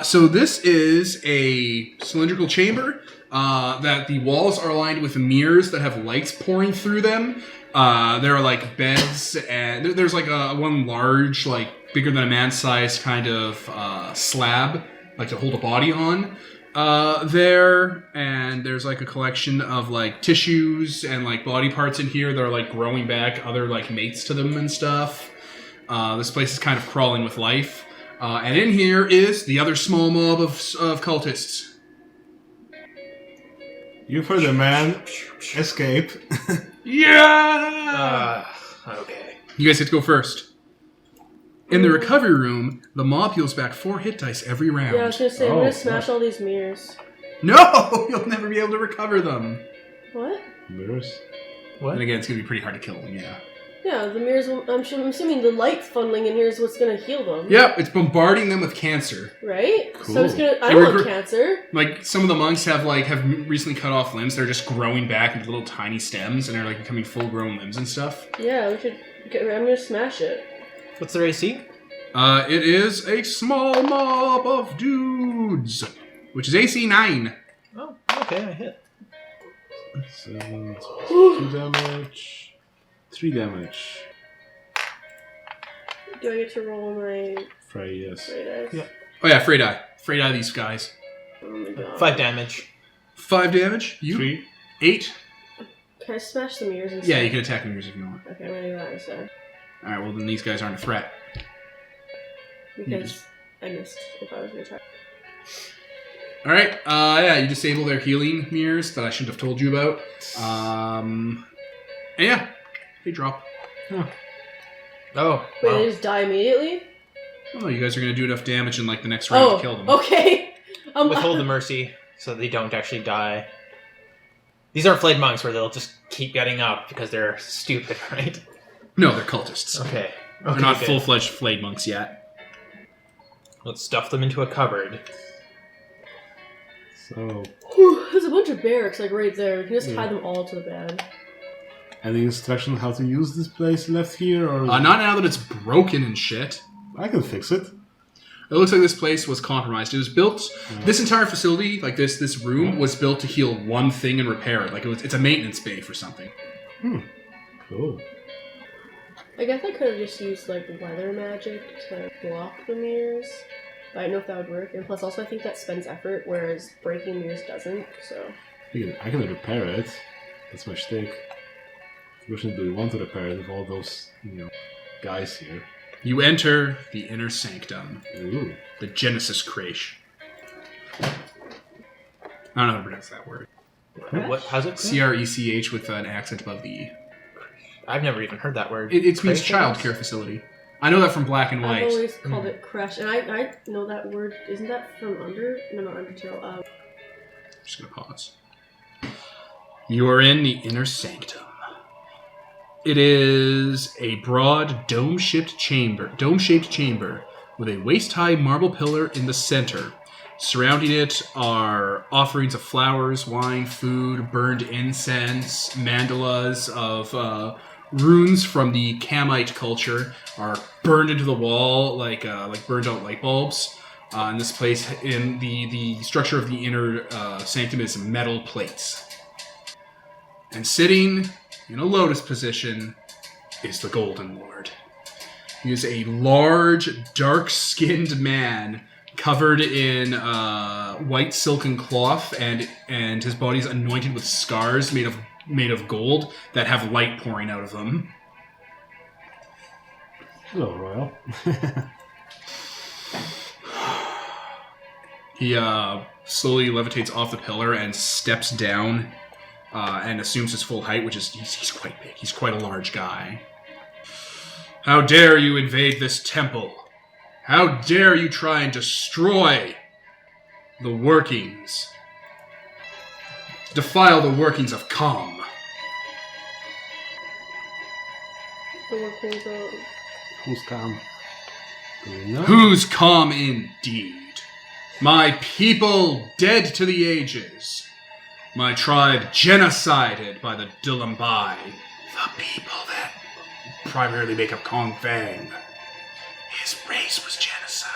So this is a cylindrical chamber that the walls are lined with mirrors that have lights pouring through them. There are like beds, and there's like one large, like bigger than a man-sized kind of slab, like to hold a body on. There, and there's like a collection of like tissues and like body parts in here that are like growing back other like mates to them and stuff. This place is kind of crawling with life. And in here is the other small mob of cultists. You've heard a man escape. Yeah! Okay. You guys get to go first. In the recovery room, the mob heals back 4 hit dice every round. Yeah, I was gonna say, I'm Oh, gonna smash all these mirrors. No! You'll never be able to recover them. What? Mirrors. What? And again, it's going to be pretty hard to kill them, yeah. Yeah, the mirrors, I'm assuming the light funneling in here is what's gonna heal them. Yep, it's bombarding them with cancer. Right? Cool. So it's gonna, I They don't were want gr- cancer. Like, some of the monks have recently cut off limbs. They're just growing back into little tiny stems, and they're like becoming full-grown limbs and stuff. Yeah, I'm gonna smash it. What's their AC? It is a small mob of dudes, which is AC 9. Oh, okay, I hit. 7, 2 damage, 3 damage. Do I get to roll my Frey, yes. ray dice? Yeah. Oh yeah, Frey die. Frey die these guys. Oh my god. 5 damage. 5 damage. You? 3. 8. Can I smash the mirrors instead? Yeah, you can attack mirrors if you want. Okay, I'm gonna do that instead. Alright, well then these guys aren't a threat. Because I missed if I was gonna try. Alright, yeah, you disable their healing mirrors that I shouldn't have told you about. And yeah, they drop. Oh, Wait, wow. they just die immediately? Oh, you guys are going to do enough damage in like the next round to kill them. Okay. Withhold the mercy so they don't actually die. These aren't Flayed Monks where they'll just keep getting up because they're stupid, right? No, they're cultists. Okay. They're not good. full-fledged flayed monks yet. Let's stuff them into a cupboard. So, Whew, there's a bunch of barracks like right there. We can just tie Yeah. them all to the bed. any instruction how to use this place left here, or Not now that it's broken and shit. I can fix it. It looks like this place was compromised. It was built. This entire facility, like this room, was built to heal one thing and repair it. Like it's a maintenance bay for something. Cool. I guess I could have just used like weather magic to block the mirrors. But I don't know if that would work. And plus, also, I think that spends effort, whereas breaking mirrors doesn't. So I can repair it. That's my shtick. The question is, do we want to repair it with all those, guys here? You enter the inner sanctum, Ooh. the Genesis creche. I don't know how to pronounce that word. What? How's it? Crech with an accent above the E. I've never even heard that word. It means Creche? child care facility. I know that from Black and White. I've always called it creche, and I know that word. Isn't that from Under? No, not Undertale. I'm just gonna pause. You are in the inner sanctum. It is a broad dome-shaped chamber with a waist-high marble pillar in the center. Surrounding it are offerings of flowers, wine, food, burned incense, mandalas of runes from the Kamite culture are burned into the wall like burned out light bulbs. In this place, in the structure of the inner sanctum is metal plates. And sitting in a lotus position is the Golden Lord. He is a large, dark-skinned man covered in white silken cloth, and his body is anointed with scars made of gold that have light pouring out of them. Hello, Royal. He slowly levitates off the pillar and steps down and assumes his full height, which is he's quite big. He's quite a large guy. How dare you invade this temple? How dare you try and destroy the workings? Defile the workings of Calm. The workings of... Who's calm? Do we know? Who's Calm indeed? My people dead to the ages. My tribe genocided by the Dulambai. The people that primarily make up Kong Fang. His race was genocided.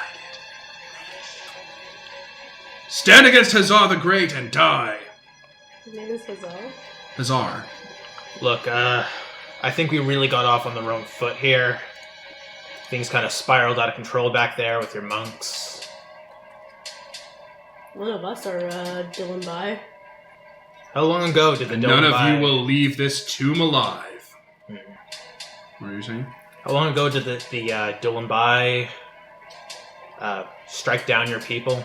Stand against Hazar the Great and die. His name is Hazar? Hazar. Look, I think we really got off on the wrong foot here. Things kind of spiraled out of control back there with your monks. One of us are Dylan. How long ago did the None of Dulambai... you will leave this tomb alive. What are you saying? How long ago did the Dulambai strike down your people?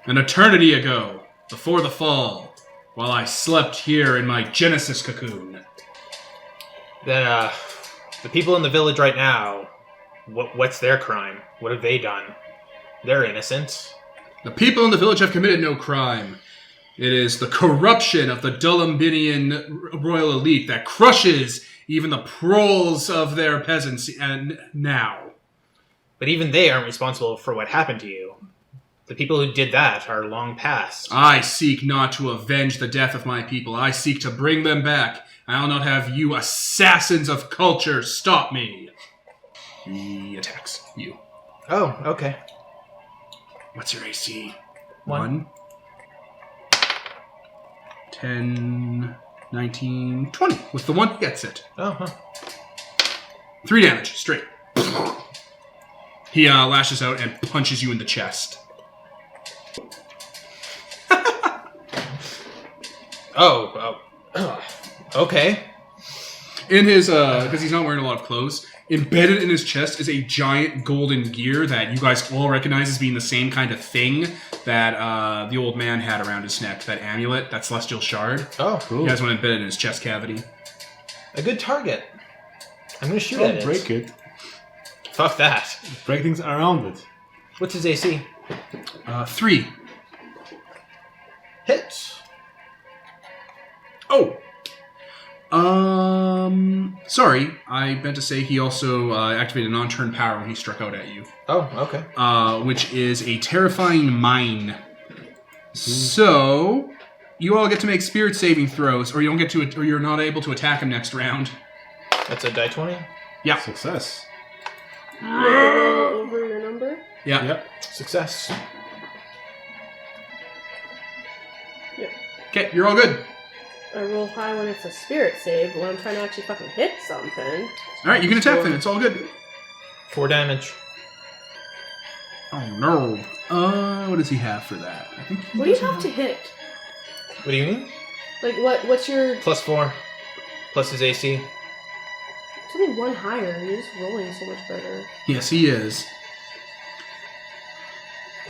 An eternity ago, before the fall, while I slept here in my Genesis cocoon. Then, the people in the village right now, what's their crime? What have they done? They're innocent. The people in the village have committed no crime. It is the corruption of the Dulambinian royal elite that crushes even the proles of their peasants now. But even they aren't responsible for what happened to you. The people who did that are long past. I seek not to avenge the death of my people. I seek to bring them back. I'll not have you assassins of culture stop me. He attacks you. Oh, okay. What's your AC? 1. 10, 19, 20. With the 1, he gets it. Oh, huh. 3 damage, straight. He lashes out and punches you in the chest. Okay. In his, because he's not wearing a lot of clothes, embedded in his chest is a giant golden gear that you guys all recognize as being the same kind of thing that the old man had around his neck, that amulet, that celestial shard. Oh, cool. He has one embedded in his chest cavity. A good target. I'm gonna shoot at Don't it. break it. Fuck that. Break things around it. What's his AC? 3. Hit. Oh! Sorry, I meant to say he also activated a non-turn power when he struck out at you. Oh, okay. Which is a terrifying mine. So, you all get to make spirit saving throws, or you don't get to, or you're not able to attack him next round. That's a die 20? Yeah. Success. Roll over your number? Yeah. Yep. Success. Yep. Okay, you're all good. I roll high when it's a spirit save, but when I'm trying to actually fucking hit something. Alright, you can attack then, it's all good. 4 damage. Oh no. What does he have for that? I think he What do you doesn't have to hit? What do you mean? Like, what's your... +4. Plus his AC. It's only 1 higher, you're just rolling so much better. Yes, he is.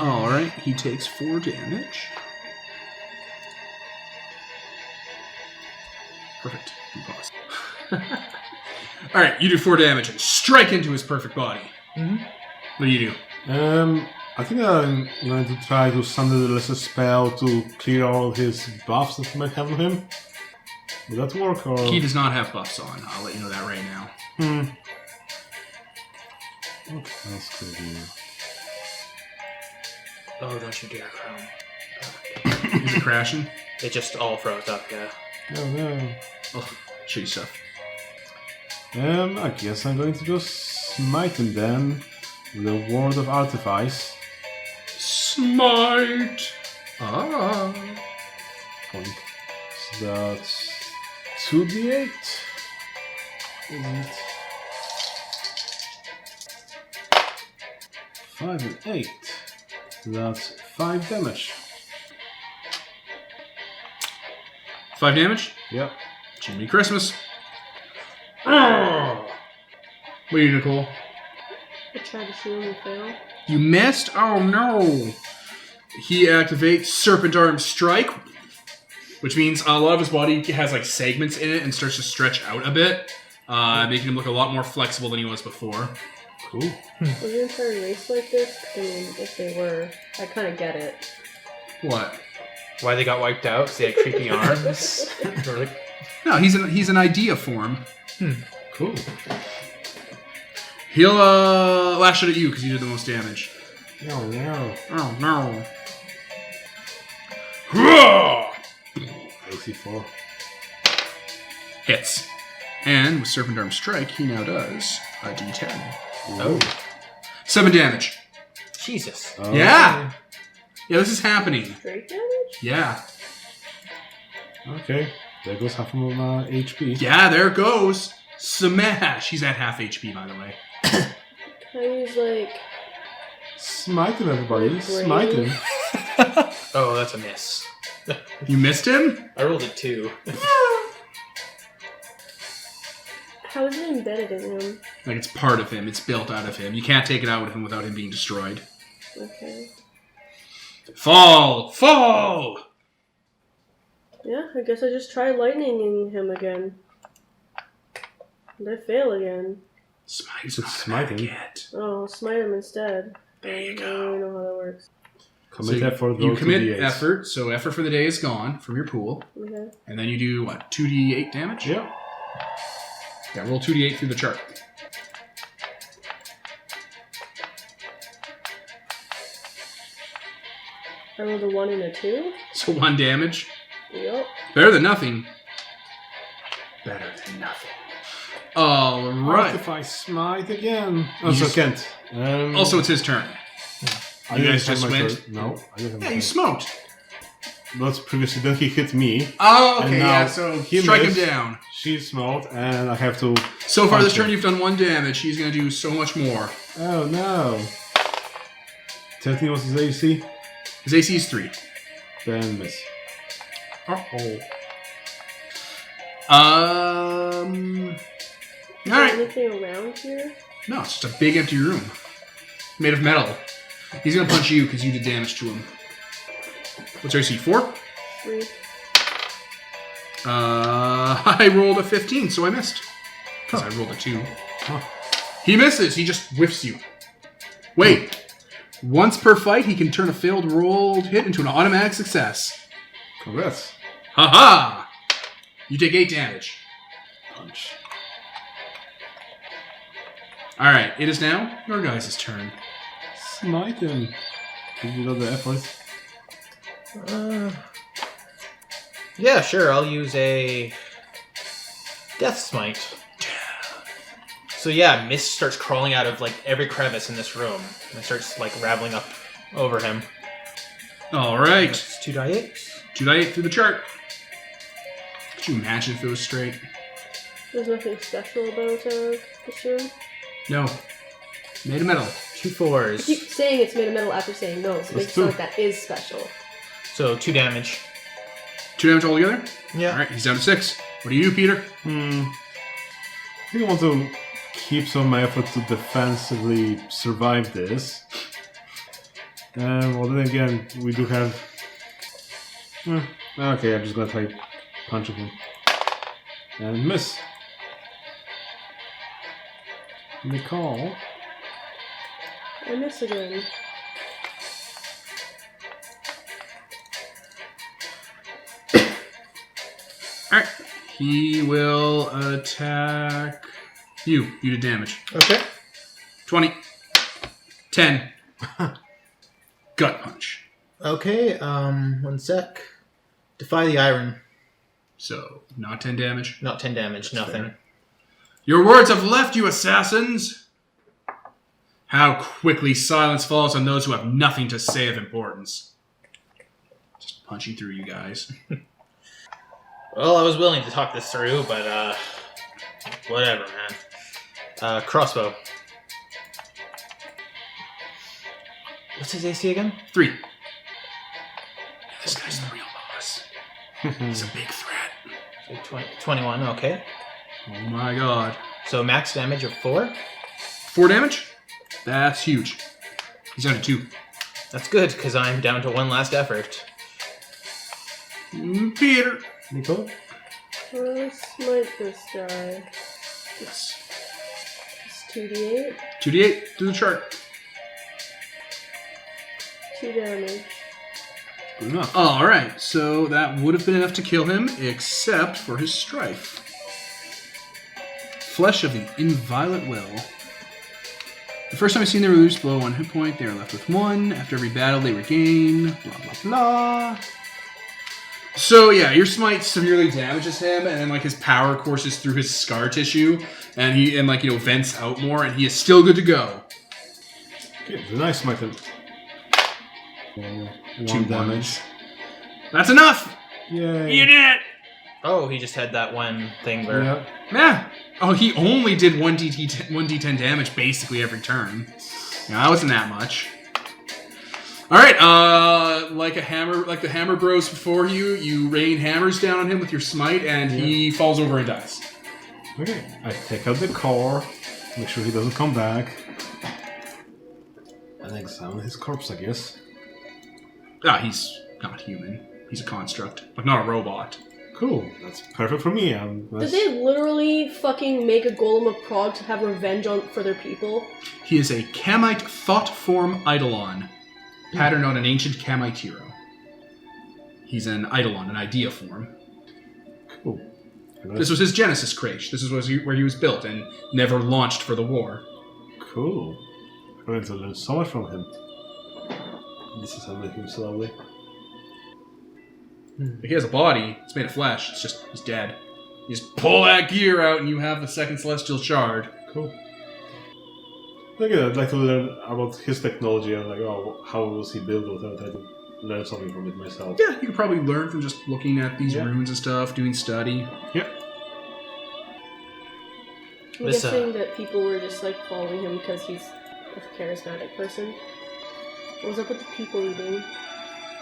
Alright, he takes 4 damage. Perfect. You pause. Alright, you do 4 damage and strike into his perfect body. Mm-hmm. What do you do? I think I'm going to try to summon a spell to clear all his buffs that he might have on him. Will that work, or...? He does not have buffs on. I'll let you know that right now. What else could I do? Oh, don't you dare, Chrome. Is it crashing? It just all froze up, yeah. Oh no. Oh, shitty stuff. I guess I'm going to just smite him then with a word of artifice. Smite! Ah. Point. So that's 2d8. Is it? 5 and 8. That's 5 damage. 5 damage? Yep. Jimmy Christmas. Oh. What are you, Nicole? I tried to shoot him and fail. You missed? Oh no! He activates Serpent Arm Strike, which means a lot of his body has like segments in it and starts to stretch out a bit, making him look a lot more flexible than he was before. Cool. Was your entire race like this? I mean, if they were, I kind of get it. What? Why they got wiped out? Because they had creepy arms? Or like... No, he's an idea form. Cool. He'll lash out at you because you did the most damage. No, no. Oh no! Hurrah! AC 4. Hits. And with Serpent Arm Strike, he now does a D10. Oh. 7 damage. Jesus. Oh. Yeah! Yeah, this is happening. Straight damage? Yeah. Okay. There goes half of my HP. Yeah, there it goes. Smash! He's at half HP, by the way. Can I use, like... Smite him, everybody. Great. Smite him. Oh, that's a miss. You missed him? I rolled a 2. How is it embedded in him? Like, it's part of him. It's built out of him. You can't take it out of him without him being destroyed. Okay. Fall! Fall! Yeah, I guess I just try lightninging him again. And I fail again. Smite's Should not smite gonna him. Oh, I'll smite him instead. There you I go. don't really know how that works. Commit So effort, you roll commit 2d8s. effort, so effort for the day is gone from your pool. Okay. And then you do, what, 2d8 damage? Yep. Yeah, roll 2d8 through the chart. I rolled a 1 and a 2. So 1 damage. Yup. Better than nothing. Better than nothing. Alright. If I smite again. Oh, You so just- Kent. Also, it's his turn. I you didn't guys have just my went? turn. No, I didn't have Yeah, my you turn. smoked. But previously, then he hit me. Oh, And okay, now yeah, so he strike missed. him down. She smoked, and I have to. So far this Punch turn him. you've done 1 damage. He's going to do so much more. Oh no. 13 was his AC. His AC is 3. Then miss. Uh-oh. Is Alright. there anything around here? No, it's just a big empty room. Made of metal. He's going to punch you because you did damage to him. What's your AC? 4? 3. I rolled a 15, so I missed. Because I rolled a 2. Huh. He misses. He just whiffs you. Wait. Once per fight, he can turn a failed rolled hit into an automatic success. Congrats. Haha! You take 8 damage. Punch. Alright, it is now your guys' turn. Smite him. Give you the effort. Yeah, sure. I'll use a Death Smite. So yeah, mist starts crawling out of like every crevice in this room and starts like raveling up over him. Alright. It's 2d8. 2d8 through the chart. Could you imagine if it was straight? There's nothing special about this room. No. Made of metal. 2 I 4s. keep saying it's made of metal after saying no, so it makes it sound like that is special. So 2 damage. 2 damage altogether? Yeah. Alright, he's down to 6. What do you do, Peter? I think I want to keep some of my effort to defensively survive this. Well, then again, we do have... Okay, I'm just gonna try punching him. And miss. Nicole. I miss again. Alright. He will attack you. You did damage. Okay. 20. 10. Gut punch. Okay, 1 sec. Defy the iron. So, not 10 damage. Not 10 damage, That's nothing. fair. Your words have left you, assassins! How quickly silence falls on those who have nothing to say of importance. Just punching through you guys. Well, I was willing to talk this through, but, whatever, man. Crossbow. What's his AC again? 3. This guy's the real boss. He's a big threat. So 21, okay. Oh my god. So max damage of 4. 4 damage? That's huge. He's down to 2. That's good, because I'm down to 1 last effort. Peter. Nicole? Let's smite this guy. Yes. It's 2d8. 2d8. Do the chart. 2 damage. Good enough. Alright, so that would have been enough to kill him, except for his strife. Flesh of the Inviolate Will. The first time I've seen them lose below 1 hit point, they are left with 1. After every battle, they regain. Blah, blah, blah. So, yeah, your smite severely damages him, and then, like, his power courses through his scar tissue, and vents out more, and he is still good to go. Okay, the nice smite him. 2 damage. That's enough! Yay. You did it! Oh, he just had that one thing where... Yeah. Yeah. Oh, he only did 1d10 damage basically every turn. Yeah, that wasn't that much. Alright, like the hammer bros before you, you rain hammers down on him with your smite, and he falls over and dies. Okay, I take out the core, make sure he doesn't come back, and examine his corpse, I guess. Ah, he's not human. He's a construct. Like, not a robot. Cool, that's perfect for me. Did they literally fucking make a golem of Prague to have revenge for their people? He is a Kamite thought form Eidolon, patterned on an ancient Kamite hero. He's an Eidolon, an idea form. Cool. This was his Genesis crate. This is where he was built and never launched for the war. Cool. I'm going to learn so much from him. This is how I make him slowly. He has a body. It's made of flesh. It's just, he's dead. You just pull that gear out and you have the second celestial shard. Cool. Again, I'd like to learn about his technology and how was he built without trying to learn something from it myself. Yeah, you could probably learn from just looking at these runes and stuff, doing study. Yep. I'm guessing that people were just like following him because he's a charismatic person. What was up with the people eating?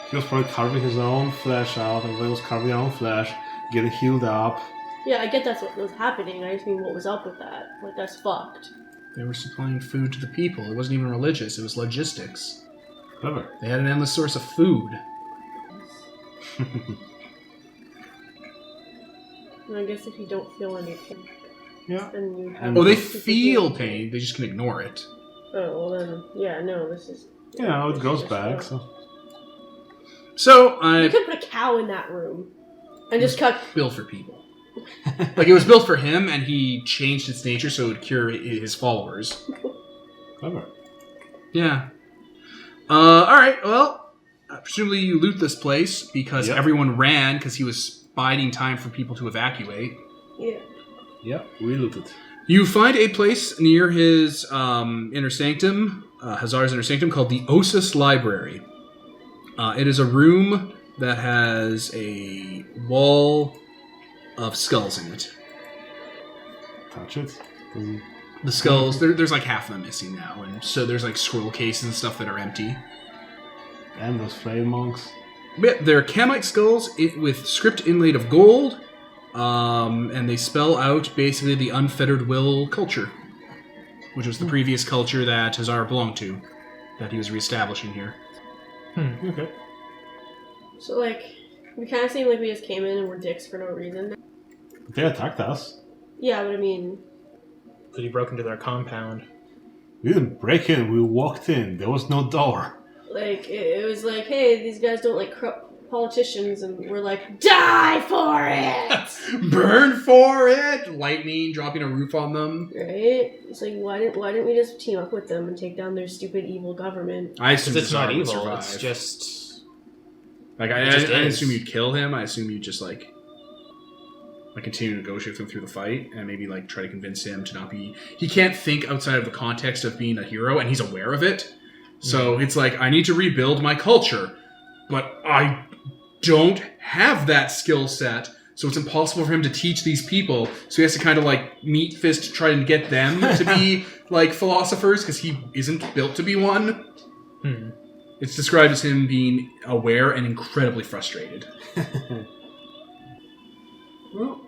He was probably carving his own flesh out, everybody was carving their own flesh, getting healed up. Yeah, I get that's what was happening. I just mean what was up with that. Like, that's fucked. They were supplying food to the people. It wasn't even religious. It was logistics. Clever. They had an endless source of food. And I guess if you don't feel anything, Yeah. then you And Oh, they to feel pain. They just can ignore it. Oh, well then, yeah, no, this is... Yeah, it goes back, so... So, You could put a cow in that room. And just cut... built for people. Like, it was built for him, and he changed its nature so it would cure his followers. Clever. Yeah. Alright, well, presumably you loot this place because everyone ran because he was biding time for people to evacuate. Yeah. Yeah, we looted. You find a place near his inner sanctum, Hazar's inner sanctum, called the Osis Library. It is a room that has a wall of skulls in it. Touch it. The skulls, there's like half of them missing now, and so there's like scroll cases and stuff that are empty. And those Flayed Monks. But they're Kamite skulls with script inlaid of gold, and they spell out basically the unfettered will culture, which was the previous culture that Hazar belonged to, that he was reestablishing here. Okay. So, like, we kind of seem like we just came in and were dicks for no reason. They attacked us. Yeah, but I mean, Because you broke into their compound. We didn't break in. We walked in. There was no door. like, it was like, hey, these guys don't like corrupt politicians, and we're like, die for it! Burn for it! Lightning dropping a roof on them. Right? It's like, why didn't we just team up with them and take down their stupid evil government? I Because assume it's not Zara would evil, survive. it's just... Like, I It just didn't is. assume you'd kill him. I assume you'd just, like continue to negotiate with him through the fight and maybe, like, try to convince him to not be... He can't think outside of the context of being a hero, and he's aware of it. So it's like, I need to rebuild my culture, but I don't have that skill set, so it's impossible for him to teach these people. So he has to kind of, like, meat fist try and get them to be, like, philosophers, because he isn't built to be one. It's described as him being aware and incredibly frustrated. Well,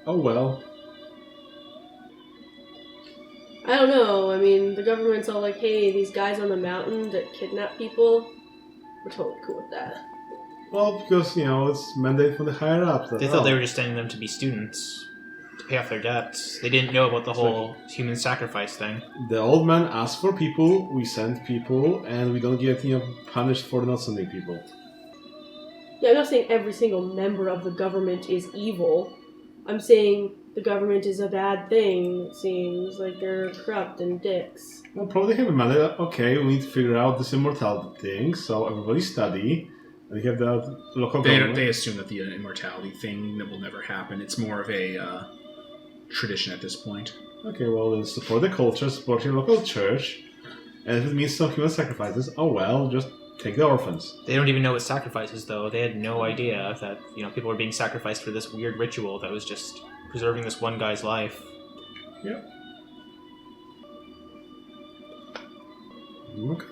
oh well. I don't know. I mean, the government's all like, hey, these guys on the mountain that kidnap people, we're totally cool with that. Well, because, it's mandated from the higher ups. They thought they were just sending them to be students, to pay off their debts. They didn't know about the whole human sacrifice thing. The old man asked for people, we send people, and we don't get punished for not sending people. Yeah, I'm not saying every single member of the government is evil. I'm saying the government is a bad thing, it seems. Like, they're corrupt and dicks. Well, probably have a mandate. Okay, we need to figure out this immortality thing, so everybody study. And you have the local government. They assume that the immortality thing that will never happen. It's more of a tradition at this point. Okay, well, then support the culture, support your local church. And if it means some human sacrifices, oh well, just take the orphans. They don't even know what sacrifices, though. They had no idea that, people were being sacrificed for this weird ritual that was just preserving this one guy's life. Yep. Okay.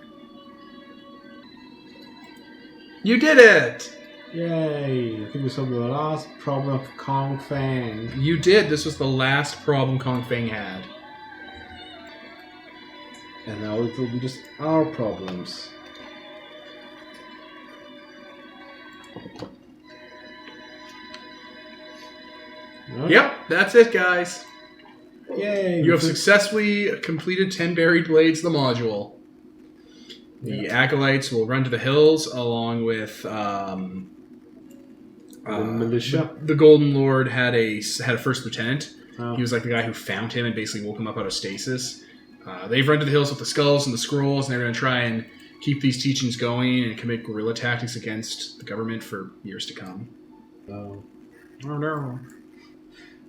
You did it! Yay! I think we solved the last problem of Kong Fang. You did. This was the last problem Kong Feng had. And now it will be just our problems. Okay. Yep, that's it, guys. Yay! You have successfully completed 10 Buried Blades, the module. The Acolytes will run to the hills along with the militia. The Golden Lord had a first lieutenant. Oh. He was like the guy who found him and basically woke him up out of stasis. They've run to the hills with the skulls and the scrolls, and they're going to try and keep these teachings going and commit guerrilla tactics against the government for years to come. Oh no.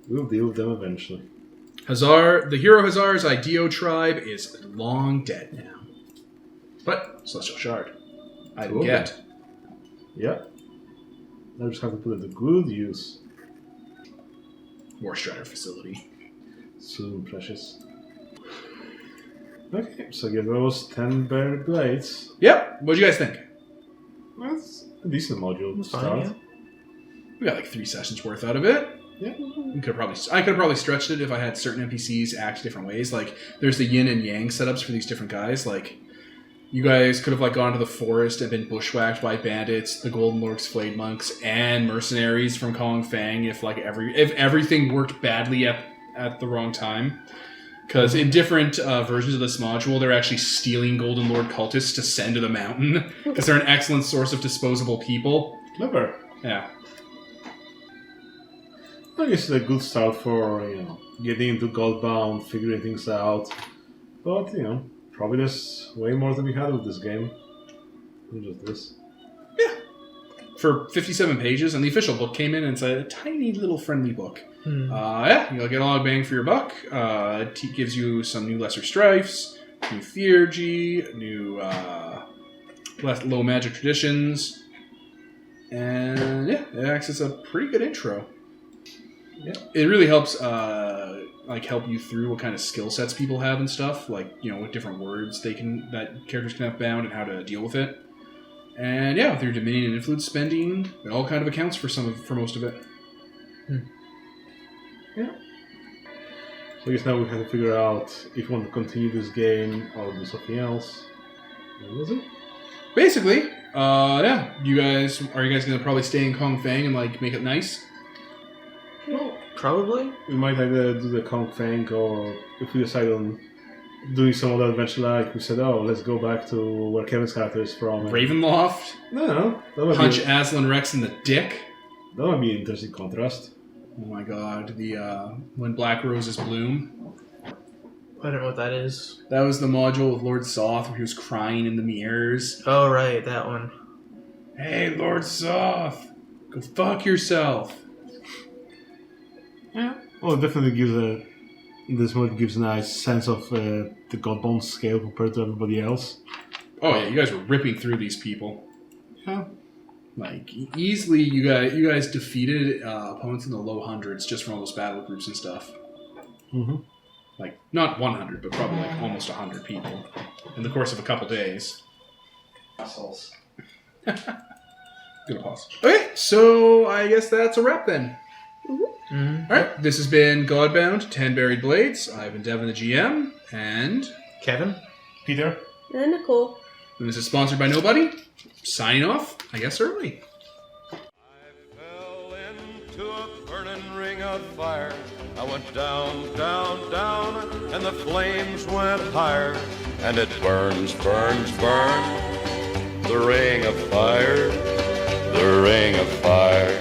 We'll deal with them eventually. The hero Hazar's Ideo tribe is long dead now. But Celestial Shard. I Cool. get. Yep. I just have to put it to good use. War Strider facility. Soon, precious. Okay, so give those 10 Buried Blades. Yep. What do you guys think? That's a decent module to It's fine, start. yeah. We got like 3 sessions worth out of it. Yeah. I could have probably stretched it if I had certain NPCs act different ways. Like, there's the yin and yang setups for these different guys. Like, you guys could have like gone to the forest and been bushwhacked by bandits, the Golden Lord's Flayed Monks, and mercenaries from Kong Fang if everything worked badly at the wrong time. Because in different versions of this module, they're actually stealing Golden Lord cultists to send to the mountain because they're an excellent source of disposable people. Clever. Yeah. I guess it's a good start for, getting into Godbound, figuring things out. But, probably there's way more to be had with this game than just this. Yeah. For 57 pages, and the official book came in and it's a tiny little friendly book. You'll get a lot of bang for your buck. It gives you some new lesser strifes, new theurgy, new low magic traditions, and yeah, it acts as a pretty good intro. Yeah, it really helps help you through what kind of skill sets people have and stuff, like what different words that characters can have bound and how to deal with it. And yeah, with your dominion and influence spending, it all kind of accounts for most of it. Yeah. So I guess now we have to figure out if we want to continue this game or do something else. What was it? Basically, yeah. Are you guys going to probably stay in Kong Fang and make it nice? Well, Probably. We might either do the Kong Fang, or if we decide on doing some other adventure, like we said, oh, let's go back to where Kevin's character is from. Ravenloft. No, that might Punch be, Aslan Rex in the dick. that might be an interesting contrast. Oh my god, the when Black Roses Bloom. I don't know what that is. That was the module with Lord Soth where he was crying in the mirrors. Oh, right, that one. Hey, Lord Soth, go fuck yourself. Yeah. Well, it definitely gives this mode gives a nice sense of the Godbound scale compared to everybody else. Oh yeah, you guys were ripping through these people. Yeah. Like easily, you guys defeated opponents in the low hundreds just from all those battle groups and stuff. Mm-hmm. Like not 100, but probably like almost 100 people in the course of a couple days. Assholes. Good pause. Okay, so I guess that's a wrap then. Mm-hmm. All right, this has been Godbound, 10 Buried Blades. I've been Devin, the GM, and Kevin? Peter? And Nicole. this is sponsored by nobody. Signing off, I guess early. I fell into a burning ring of fire. I went down, down, down, and the flames went higher. And it burns, burns, burns. The ring of fire, the ring of fire.